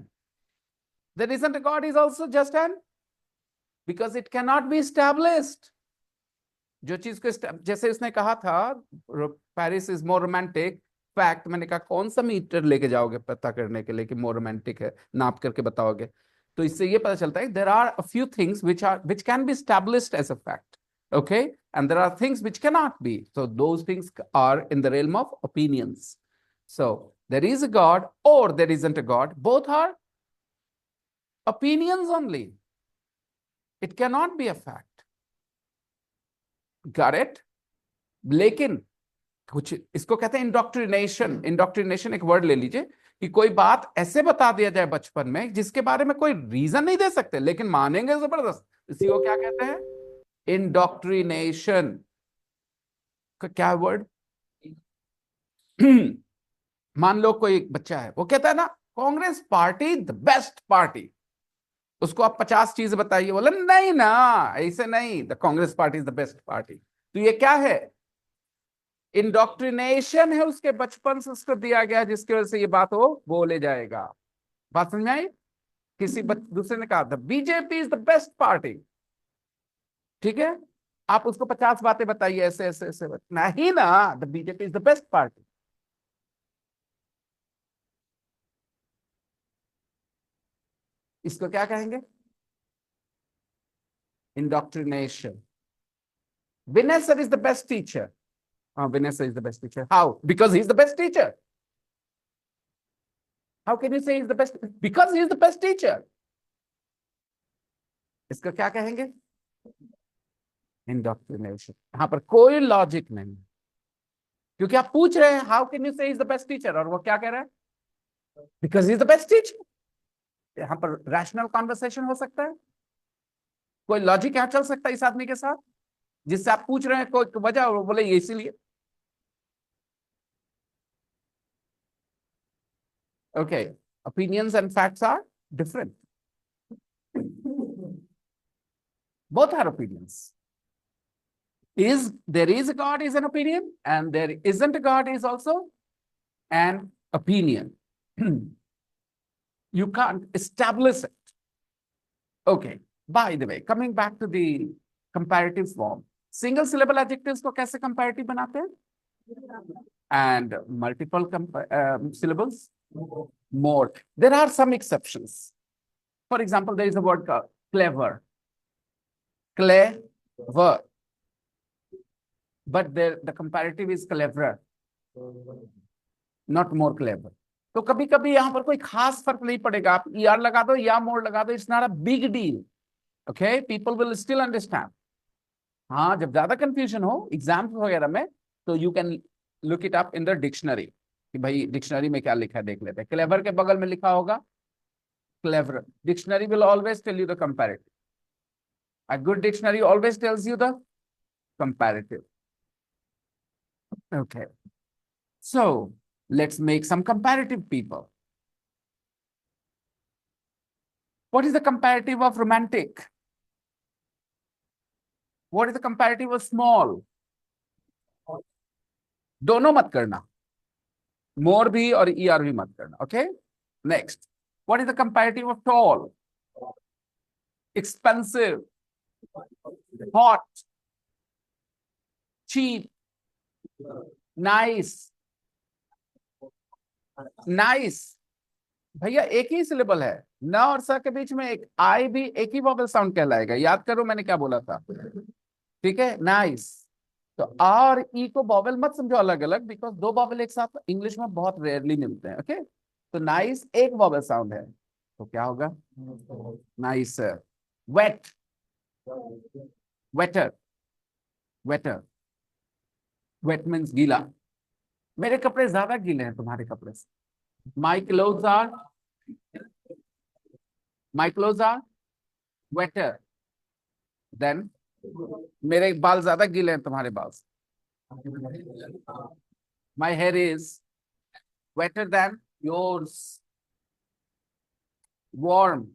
There isn't a God is also just an, because it cannot be established. जो चीज को जैसे उसने कहा था Paris is more romantic. Fact, मैंने कहा कौन सा मीटर लेके जाओगे पता करने के लिए कि मोर रोमांटिक है, नाप करके बताओगे. तो इससे ये पता चलता है there are a few things which can be established as a fact, okay, and there are things which cannot be. So those things are in the realm of opinions. So there is a God or there isn't a God. Both are opinions only. It cannot be a fact. Got it? लेकिन कुछ इसको कहते हैं indoctrination. Indoctrination एक word ले लीजिए कि कोई बात ऐसे बता दिया जाए बचपन में जिसके बारे में कोई रीजन नहीं दे सकते लेकिन मानेंगे जबरदस्त. इसी को क्या कहते हैं? इंडोक्ट्रिनेशन. क्या वर्ड? मान लो कोई बच्चा है, वो कहता है ना Congress party the best party. उसको आप 50 चीजें बताइए, बोले नहीं ना, ऐसे नहीं, the Congress party is the best party. तो ये क्या है? इंडोक्ट्रिनेशन है. उसके बचपन से उसको दिया गया जिसकी वजह से ये बात वो बोले जाएगा. बात समझ में आई? किसी दूसरे ने कहा था BJP is the best party. ठीक है, आप उसको 50 बातें बताइए ऐसे ऐसे ऐसे. नहीं ना, the BJP is the best party. इसको क्या कहेंगे? Indoctrination. Vinay sir is the best teacher. Vinay is the best teacher. How? Because he's the best teacher. How can you say he's the best? Because he's the best teacher. इसका क्या कहेंगे? Indoctrination. यहाँ पर कोई logic नहीं, क्योंकि आप पूछ रहे हैं हाउ कैन यू से इज द बेस्ट टीचर, और वो क्या कह रहा है? Because is the best teacher. यहाँ पर रैशनल कॉन्वर्सेशन हो सकता है? कोई लॉजिक यहाँ चल सकता है इस आदमी के साथ जिससे आप पूछ रहे हैं कोई वजह, और वो बोले ये इसीलिए. Okay, opinions and facts are different. Both are opinions. There is a God is an opinion, and there isn't a God is also an opinion. You can't establish it. Okay, by the way, coming back to the comparative form, single syllable adjectives को कैसे comparative बनाते हैं? And multiple syllables? More. There are some exceptions. For example, there is a word called clever. Clever. But the comparative is cleverer, not more clever. तो कभी कभी यहां पर कोई खास फर्क नहीं पड़ेगा. आप ER लगा दो या more लगा दो, it's not a big deal. Okay, people will still understand. हाँ, जब ज्यादा कंफ्यूजन हो एग्जाम्स वगैरह में, तो you can look it up in the dictionary. कि भाई डिक्शनरी में क्या लिखा है देख लेते हैं. क्लेवर के बगल में लिखा होगा clever. Dictionary will always tell you the comparative. A good dictionary always tells you the comparative. Okay, so let's make some comparative people. What is the comparative of romantic? What is the comparative of small? दोनों मत करना, more भी और er भी मत करना. Okay, next. What is the comparative of tall? Expensive, hot, cheap, nice. Nice. भैया एक ही सिलेबल है, न और स के बीच में एक आई भी एक ही वॉवल साउंड कहलाएगा. याद करो मैंने क्या बोला था. ठीक है, नाइस. तो आ और ई को वॉवल मत समझो अलग अलग, बिकॉज दो वॉवल एक साथ इंग्लिश में बहुत रेयरली मिलते हैं. ओके, तो नाइस एक वॉवल साउंड है, तो क्या होगा? Nice. Wait, waiter, waiter. Wait means गीला. मेरे कपड़े ज्यादा गीले हैं तुम्हारे कपड़े से. My clothes are wetter than. मेरे बाल ज्यादा गीले हैं तुम्हारे बाल से. My hair is wetter than yours. Warm,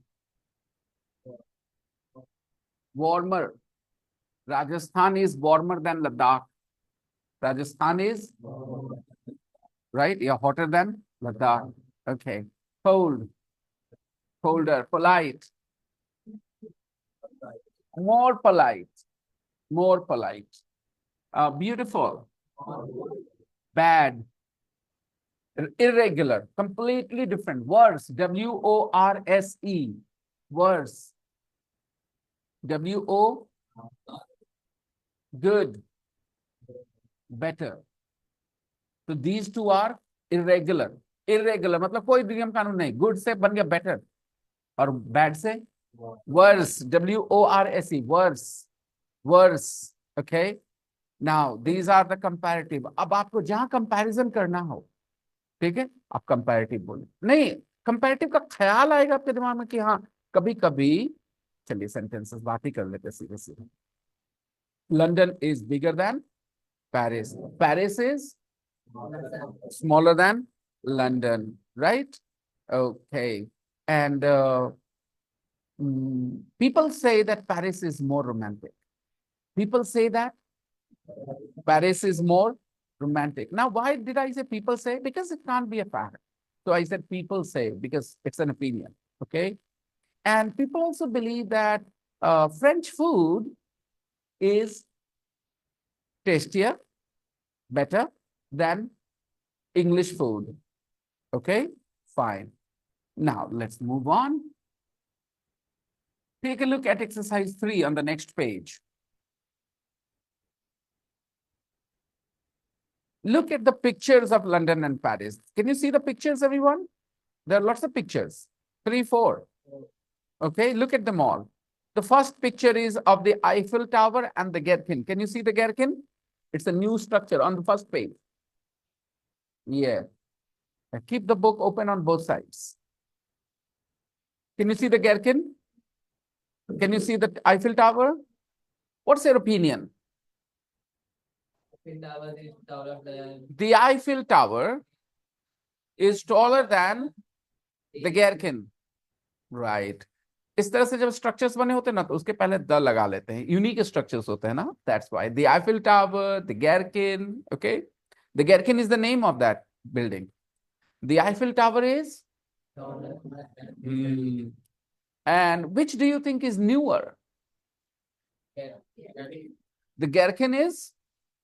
warmer. Rajasthan is warmer than Ladakh. Rajasthan is right. Yeah, hotter than Ladakh. Okay. Cold, colder. Polite, more polite, more polite. Beautiful, bad, irregular, completely different. Worse, worse, worse. wo, good, better. So these two are irregular. Irregular मतलब कोई नियम कानून नहीं. Good से बन गया better और bad से verse. worse, worse, worse. Okay, now these are the comparative. अब आपको जहां कंपैरिजन करना हो, ठीक है, आप कंपैरेटिव बोले. नहीं, कंपैरेटिव का ख्याल आएगा आपके दिमाग में कि हाँ कभी कभी. चलिए सेंटेंसेस बात ही कर लेते सीधे सीधे. London is bigger than Paris. Paris is smaller than London, right? Okay. And people say that Paris is more romantic. People say that Paris is more romantic. Now, why did I say people say? Because it can't be a fact. So I said people say because it's an opinion. Okay. And people also believe that French food is tastier, better than English food. Okay, fine. Now let's move on. Take a look at exercise 3 on the next page. Look at the pictures of London and Paris. Can you see the pictures, everyone? There are lots of pictures. 3, 4. Okay, look at them all. The first picture is of the Eiffel Tower and the Gherkin. Can you see the Gherkin? It's a new structure on the first page. Yeah. Keep the book open on both sides. Can you see the Gherkin? Can you see the Eiffel Tower? What's your opinion? The Eiffel Tower is taller than the Gherkin. Right. इस तरह से जब structures बने होते हैं ना तो उसके पहले द लगा लेते हैं. यूनिक स्ट्रक्चर्स होते हैं ना. That's why the Eiffel Tower, the Gherkin. Okay. The Gherkin is the name of that building. The Eiffel Tower is? And which do you think is newer? The Gherkin is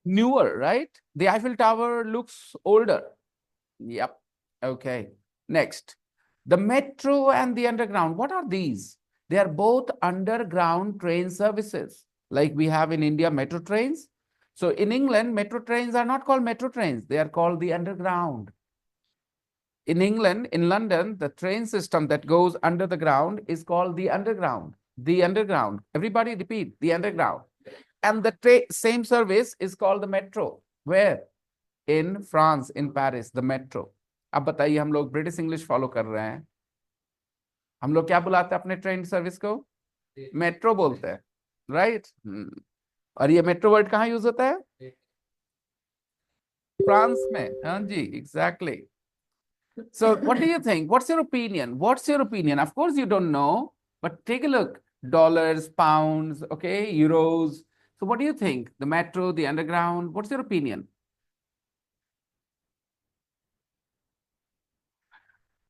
newer, right? The Eiffel Tower looks older. Yep. Okay. Next. The metro and the underground. What are these? They are both underground train services. Like we have in India metro trains. So in England, metro trains are not called metro trains. They are called the underground. In England, in London, the train system that goes under the ground is called the underground. The underground. Everybody repeat, the underground. And the same service is called the metro. Where? In France, in Paris, the metro. अब बताइए, हम लोग British English follow कर रहे हैं. हम लोग क्या बुलाते हैं अपने ट्रेन सर्विस को? मेट्रो बोलते हैं, राइट? और ये मेट्रो वर्ड कहाँ यूज होता है? फ्रांस में. हाँ जी, exactly. So what do you think? What's your opinion? What's your opinion? Of course you don't know, but take a look. Dollars, pounds, okay, euros. So what do you think? The metro, the underground, what's your opinion?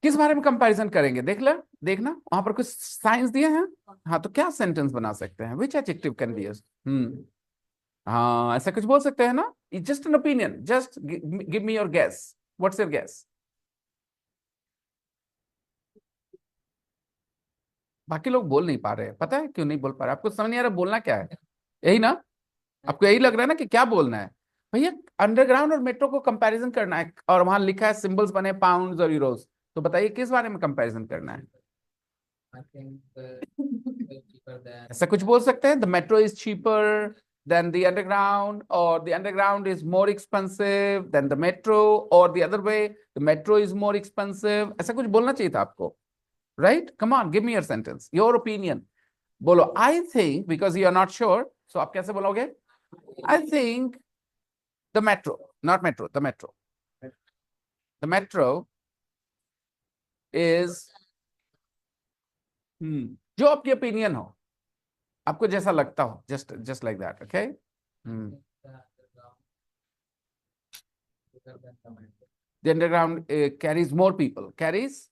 किस बारे में comparison करेंगे? देखना वहां पर कुछ science दिए हैं। हाँ, तो क्या सेंटेंस बना सकते हैं? Which adjective can be used? हाँ, ऐसा कुछ बोल सकते हैं ना? Just an opinion, just give me your guess. What's your guess? बाकी लोग बोल नहीं पा रहे, पता है क्यों नहीं बोल पा रहे? आपको समझ नहीं आ रहा बोलना क्या है? यही ना? आपको यही लग रहा है ना कि क्या बोलना है? भैया, अंडरग्राउंड और मेट्रो को कंपैरिजन करना है, और वहां लिखा है सिंबल्स बने पाउंड्स और यूरोस। तो बताइए किस बारे में कंपैरिजन करना है? ऐसा कुछ बोल सकते हैं? The metro is cheaper than the underground, or the underground is more expensive than the metro, or the other way, the metro is more expensive. ऐसा कुछ बोलना चाहिए था आपको, right? Come on, give me your sentence, your opinion. बोलो I think, because you are not sure, so आप कैसे बोलोगे? I think the metro, not metro, the metro. The metro is जो आपकी ओपिनियन हो, आपको जैसा लगता हो, just like that, okay? The underground carries more people. Carries?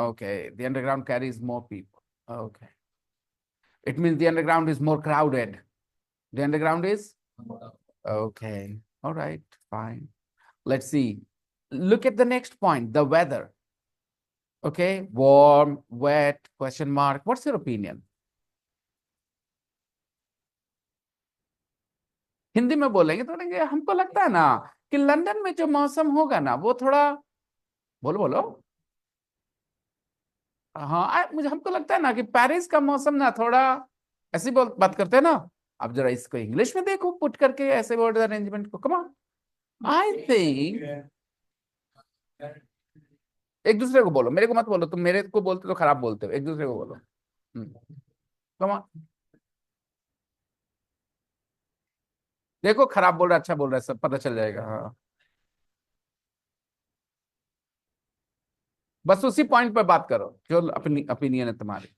Okay. The underground carries more people. Okay. It means the underground is more crowded. The underground is? Okay. All right. Fine. Let's see. Look at the next point, the weather. Okay. Warm, wet, question mark. What's your opinion? Hindi में बोलेंगे तो बोलेंगे हमको लगता है ना कि London में जो मौसम होगा ना वो थोड़ा, बोलो बोलो। हाँ, मुझे हमको लगता है ना कि पेरिस का मौसम ना थोड़ा, ऐसी बात करते हैं ना। अब जरा इसको इंग्लिश में देखो, पुट करके ऐसे वर्ड अरेंजमेंट को। Come on, I think. एक दूसरे को बोलो, मेरे को मत बोलो, तुम मेरे को बोलते तो खराब बोलते हो, एक दूसरे को बोलो। कम ऑन, देखो खराब बोल रहा अच्छा बोल रहा है, सब पता चल जाएगा। हाँ, बस उसी पॉइंट पर बात करो जो अपनी ओपिनियन है तुम्हारी।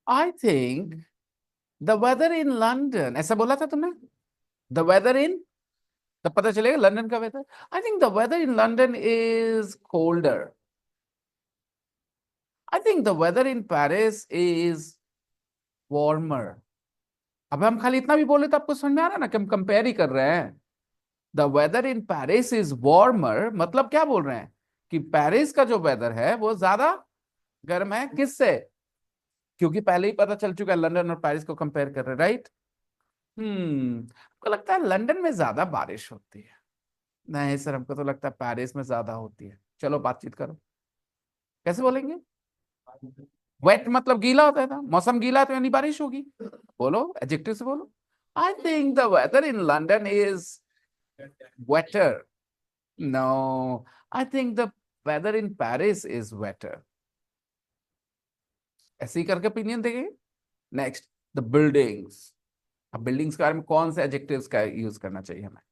I think the weather in London, ऐसा बोला था तुमने? द वेदर इन, तब पता चलेगा लंदन का weather. I think the weather in London is colder. I think the weather in Paris is warmer. अब हम खाली इतना भी बोले तो आपको समझ में आ रहा है ना कि हम कंपेयर ही कर रहे हैं। The weather in Paris is warmer, मतलब क्या बोल रहे हैं कि पेरिस का जो वेदर है वो ज्यादा गर्म है। किससे? क्योंकि पहले ही पता चल चुका है, लंदन और पेरिस को कंपेयर कर रहे हैं, राइट? आपको लगता है लंदन में ज्यादा बारिश होती है? नहीं सर, हमको तो लगता है पेरिस में ज्यादा होती है। चलो बातचीत करो, कैसे बोलेंगे? वेट मतलब गीला होता है ना, मौसम गीला है तो यानी बारिश होगी। बोलो, एडजेक्टिव से बोलो। I think the weather in London is wetter. No, I think the weather in Paris is wetter. ऐसे ही करके ओपिनियन देंगे। Next, the buildings. अब बिल्डिंग्स के बारे में कौन से एडजेक्टिव्स का यूज करना चाहिए हमें?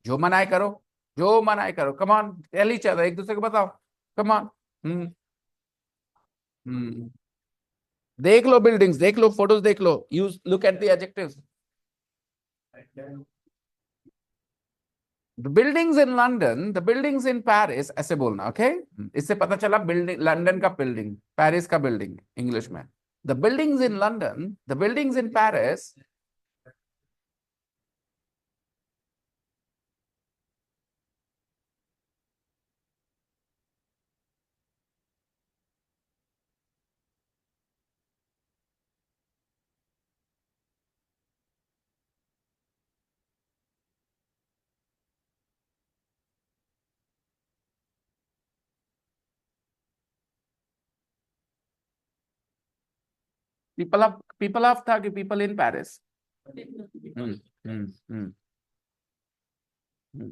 जो मनाए करो, जो मनाए करो। Come on, tell each other, एक दूसरे को बताओ। Come on. हम्म हम्म देख लो बिल्डिंग्स, देख लो फोटोज, देख लो, use, look at the adjectives. The buildings in London, the buildings in Paris, ऐसे बोलना, ओके? इससे पता चला बिल्डिंग, लंदन का बिल्डिंग, पेरिस का बिल्डिंग इंग्लिश में। The buildings in London, the buildings in Paris. people of था कि people in Paris. Hmm hmm hmm hmm.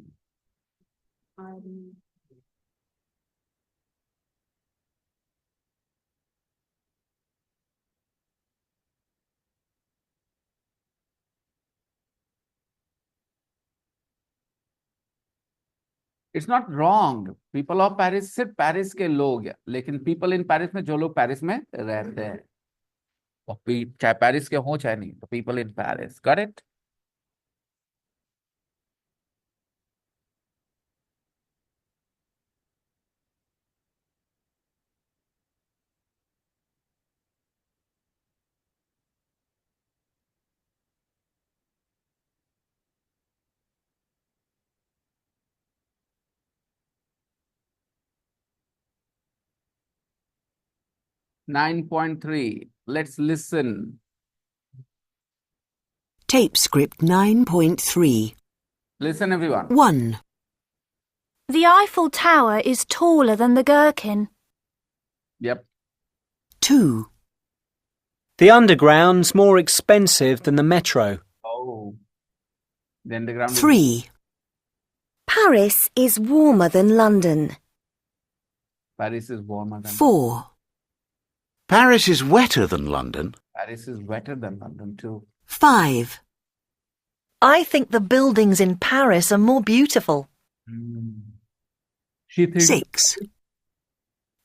It's not wrong. People of Paris सिर्फ पेरिस के लोग हैं, लेकिन पीपल इन पेरिस में जो लोग पेरिस में रहते हैं, और चाहे पेरिस के हों चाहे नहीं, तो people in Paris. Correct. 9.3. Let's listen. Tape script 9.3. Listen, everyone. 1, The Eiffel Tower is taller than the Gherkin. Yep. 2, The Underground's more expensive than the metro. Oh. The underground. 3, Paris is warmer than London. Paris is warmer than. 4, Paris is wetter than London. Paris is wetter than London too. 5, I think the buildings in Paris are more beautiful. She thinks. 6,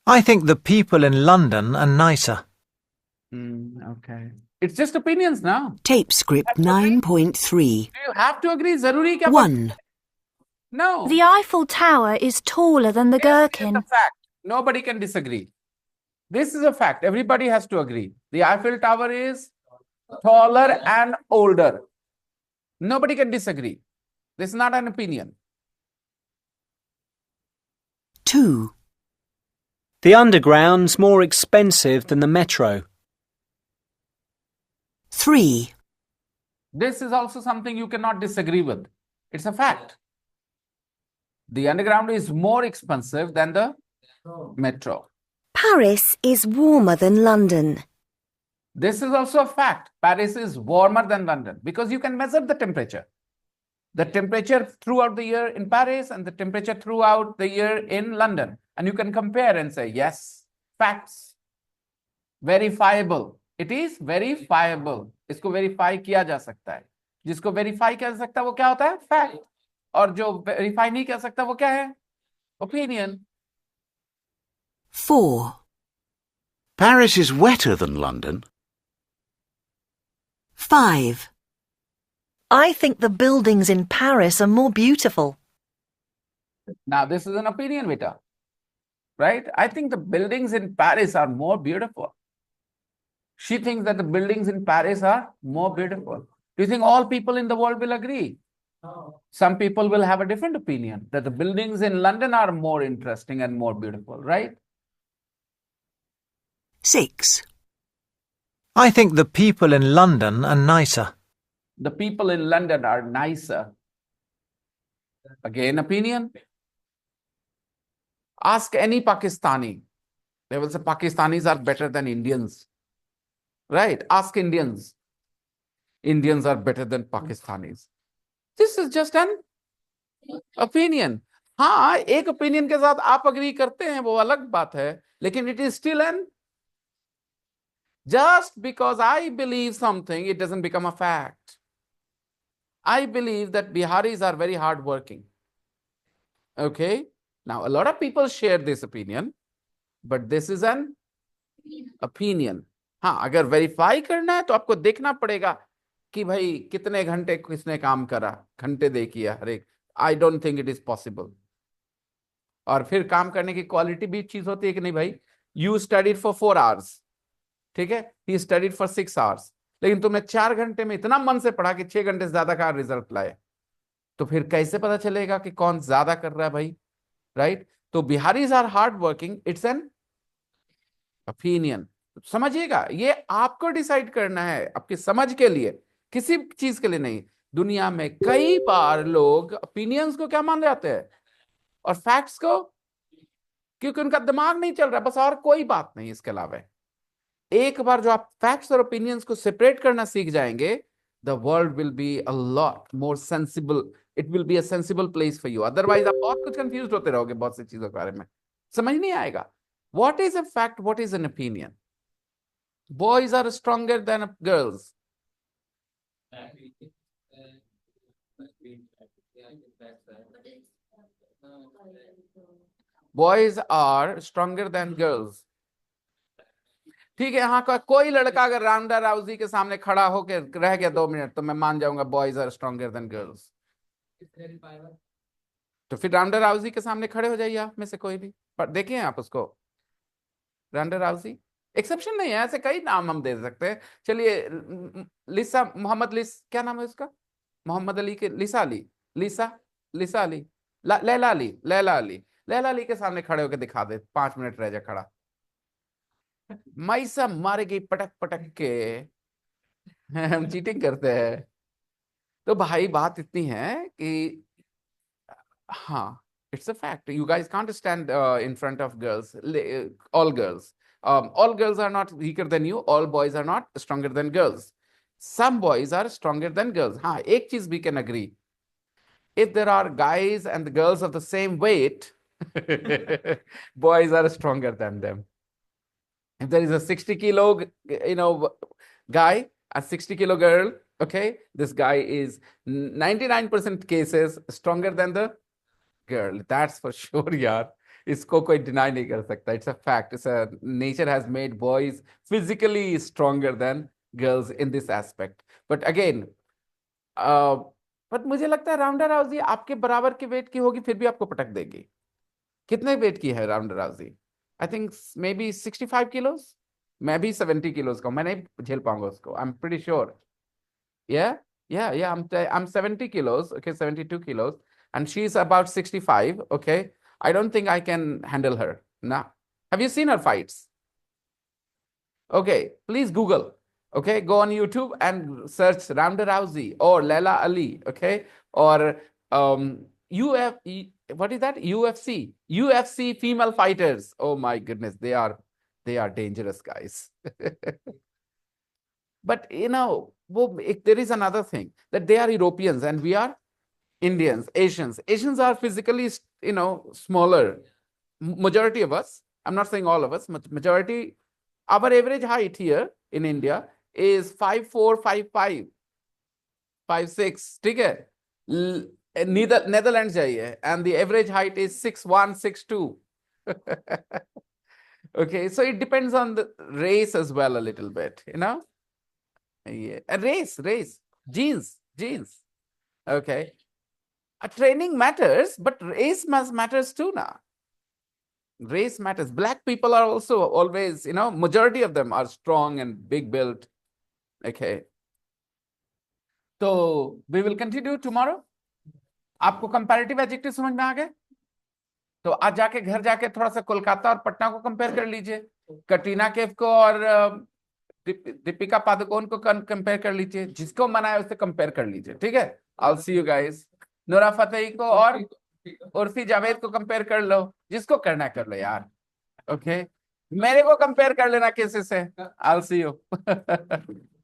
I think the people in London are nicer. Okay. It's just opinions now. tape script 9.3. You have to agree. Zaruri kya 1, No. The Eiffel Tower is taller than the This is Gherkin. a fact. Nobody can disagree. This is a fact. Everybody has to agree. The Eiffel Tower is taller and older. Nobody can disagree. This is not an opinion. 2, The Underground's more expensive than the metro. 3, This is also something you cannot disagree with. It's a fact. The underground is more expensive than the metro. Paris is warmer than London. This is also a fact. Paris is warmer than London because you can measure the temperature. The temperature throughout the year in Paris and the temperature throughout the year in London. And you can compare and say, yes, facts. Verifiable. It is verifiable. इसको verify किया जा सकता है. जिसको verify किया जा सकता है वो क्या होता है? Fact. और जो verify नहीं किया सकता वो क्या है? Opinion. 4, Paris is wetter than London. 5, I think the buildings in Paris are more beautiful. Now this is an opinion, beta. Right? I think the buildings in Paris are more beautiful. She thinks that the buildings in Paris are more beautiful. Do you think all people in the world will agree? No. Some people will have a different opinion that the buildings in London are more interesting and more beautiful, right? 6, I think the people in London are nicer. The people in London are nicer. Again, opinion. Ask any Pakistani. They will say Pakistanis are better than Indians. Right? Ask Indians. Indians are better than Pakistanis. This is just an opinion. हाँ, एक opinion के साथ आप agree करते हैं वो अलग बात है, लेकिन it is still an. Just because I believe something, it doesn't become a fact. I believe that Biharis are very hardworking. Okay? Now, a lot of people share this opinion, but this is an opinion. हाँ, अगर verify करना है तो आपको देखना पड़ेगा कि भाई कितने घंटे किसने काम करा, घंटे देखिए हर एक. I don't think it is possible. और फिर काम करने की क्वालिटी भी चीज होती है कि नहीं भाई. यू स्टडीड फॉर 4 hours, ठीक है, ही स्टडीड फॉर 6 hours, लेकिन तुमने 4 घंटे में इतना मन से पढ़ा कि 6 घंटे से ज्यादा का रिजल्ट लाए, तो फिर कैसे पता चलेगा कि कौन ज्यादा कर रहा है भाई. राइट? तो Biharis are hard working. It's an opinion. समझिएगा, ये आपको डिसाइड करना है आपकी समझ के लिए, किसी चीज के लिए नहीं. दुनिया में कई बार लोग ओपिनियंस को क्या मान जाते हैं और फैक्ट्स को, क्योंकि उनका दिमाग नहीं चल रहा, बस और कोई बात नहीं इसके अलावा. एक बार जो आप फैक्ट्स और ओपिनियंस को सेपरेट करना सीख जाएंगे, the world will be a lot more sensible, it will be a sensible place for you. Otherwise आप बहुत कुछ कंफ्यूज होते रहोगे बहुत सी चीजों के बारे में, समझ नहीं आएगा। What is a fact, what is an opinion? Boys are stronger than girls. Boys are stronger than girls. ठीक है, हाँ, कोई लड़का अगर राउंडा राउजी के सामने खड़ा होकर रह गया 2 मिनट तो मैं मान जाऊंगा boys are stronger than girls. तो फिर राउंडा राउजी के सामने खड़े हो जाइए आप में से कोई भी, पर देखिए आप उसको, राउंडा राउजी एक्सेप्शन नहीं है, ऐसे कई नाम हम दे सकते हैं। चलिए, लिसा, मोहम्मद क्या नाम है उसका, मोहम्मद अली के, लिसा अली, लिसा, लिसा अली, लैला अली, लैला अली, लैला अली के सामने खड़े होकर दिखा दे, 5 मिनट रह जा खड़ा, माइसा मारेगी पटक पटक के। हम चीटिंग करते हैं। तो भाई बात इतनी है कि हाँ, it's a fact. You guys can't stand in front of girls, all girls. All girls are not weaker than you. All boys are not stronger than girls. Some boys are stronger than girls. हाँ, एक चीज we can agree. If there are guys and the girls of the same weight, boys are stronger than them. If there is a 60 kilo, guy, a 60 kilo girl, okay, this guy is 99% cases stronger than the girl. That's for sure, यार, इसको कोई deny नहीं कर सकता. It's a fact. Nature has made boys physically stronger than girls in this aspect. But again, but मुझे लगता है राउंडा राउजी आपके बराबर के वेट की होगी फिर भी आपको पटक देगी। कितने वेट की है राउंडा राउजी? I think maybe 65 kilos, मैं भी 70 किलोज का, मैं नहीं झेल पाऊंगा उसको, I am pretty sure. Yeah, I'm 70 kilos, okay, 72 kilos, and she's about 65, okay. I don't think I can handle her. Nah. Have you seen her fights? Okay, please Google. Okay, go on YouTube and search Ronda Rousey or Laila Ali, okay, or what is that? UFC female fighters. Oh my goodness, they are dangerous guys. But there is another thing, that they are Europeans and we are Indians, Asians. Asians are physically, smaller. Majority of us, I'm not saying all of us, majority, our average height here in India is 5'4", 5'5", 5'6", ठीक है? Netherlands जाइए, and the average height is 6'1", 6'2". Okay, so it depends on the race as well a little bit, Yeah. Race, genes. Okay. Training matters, but race matters too now. Race matters. Black people are also always, majority of them are strong and big built. Okay. So we will continue tomorrow. आपको comparative adjective समझ में आ गए? तो आज जाके घर जाके थोड़ा सा कोलकाता और पटना को कंपेयर कर लीजिए, कटरीना कैफ को और दीपिका पादुकोण को कंपेयर कर लीजिए, जिसको मना है उससे कंपेयर कर लीजिए, ठीक है? I'll see you guys. नूरा फतेही को और उर्फी जावेद को कंपेयर कर लो, जिसको करना है कर लो यार, ओके? मेरे को कंपेयर कर लेना किसी से। I'll see you.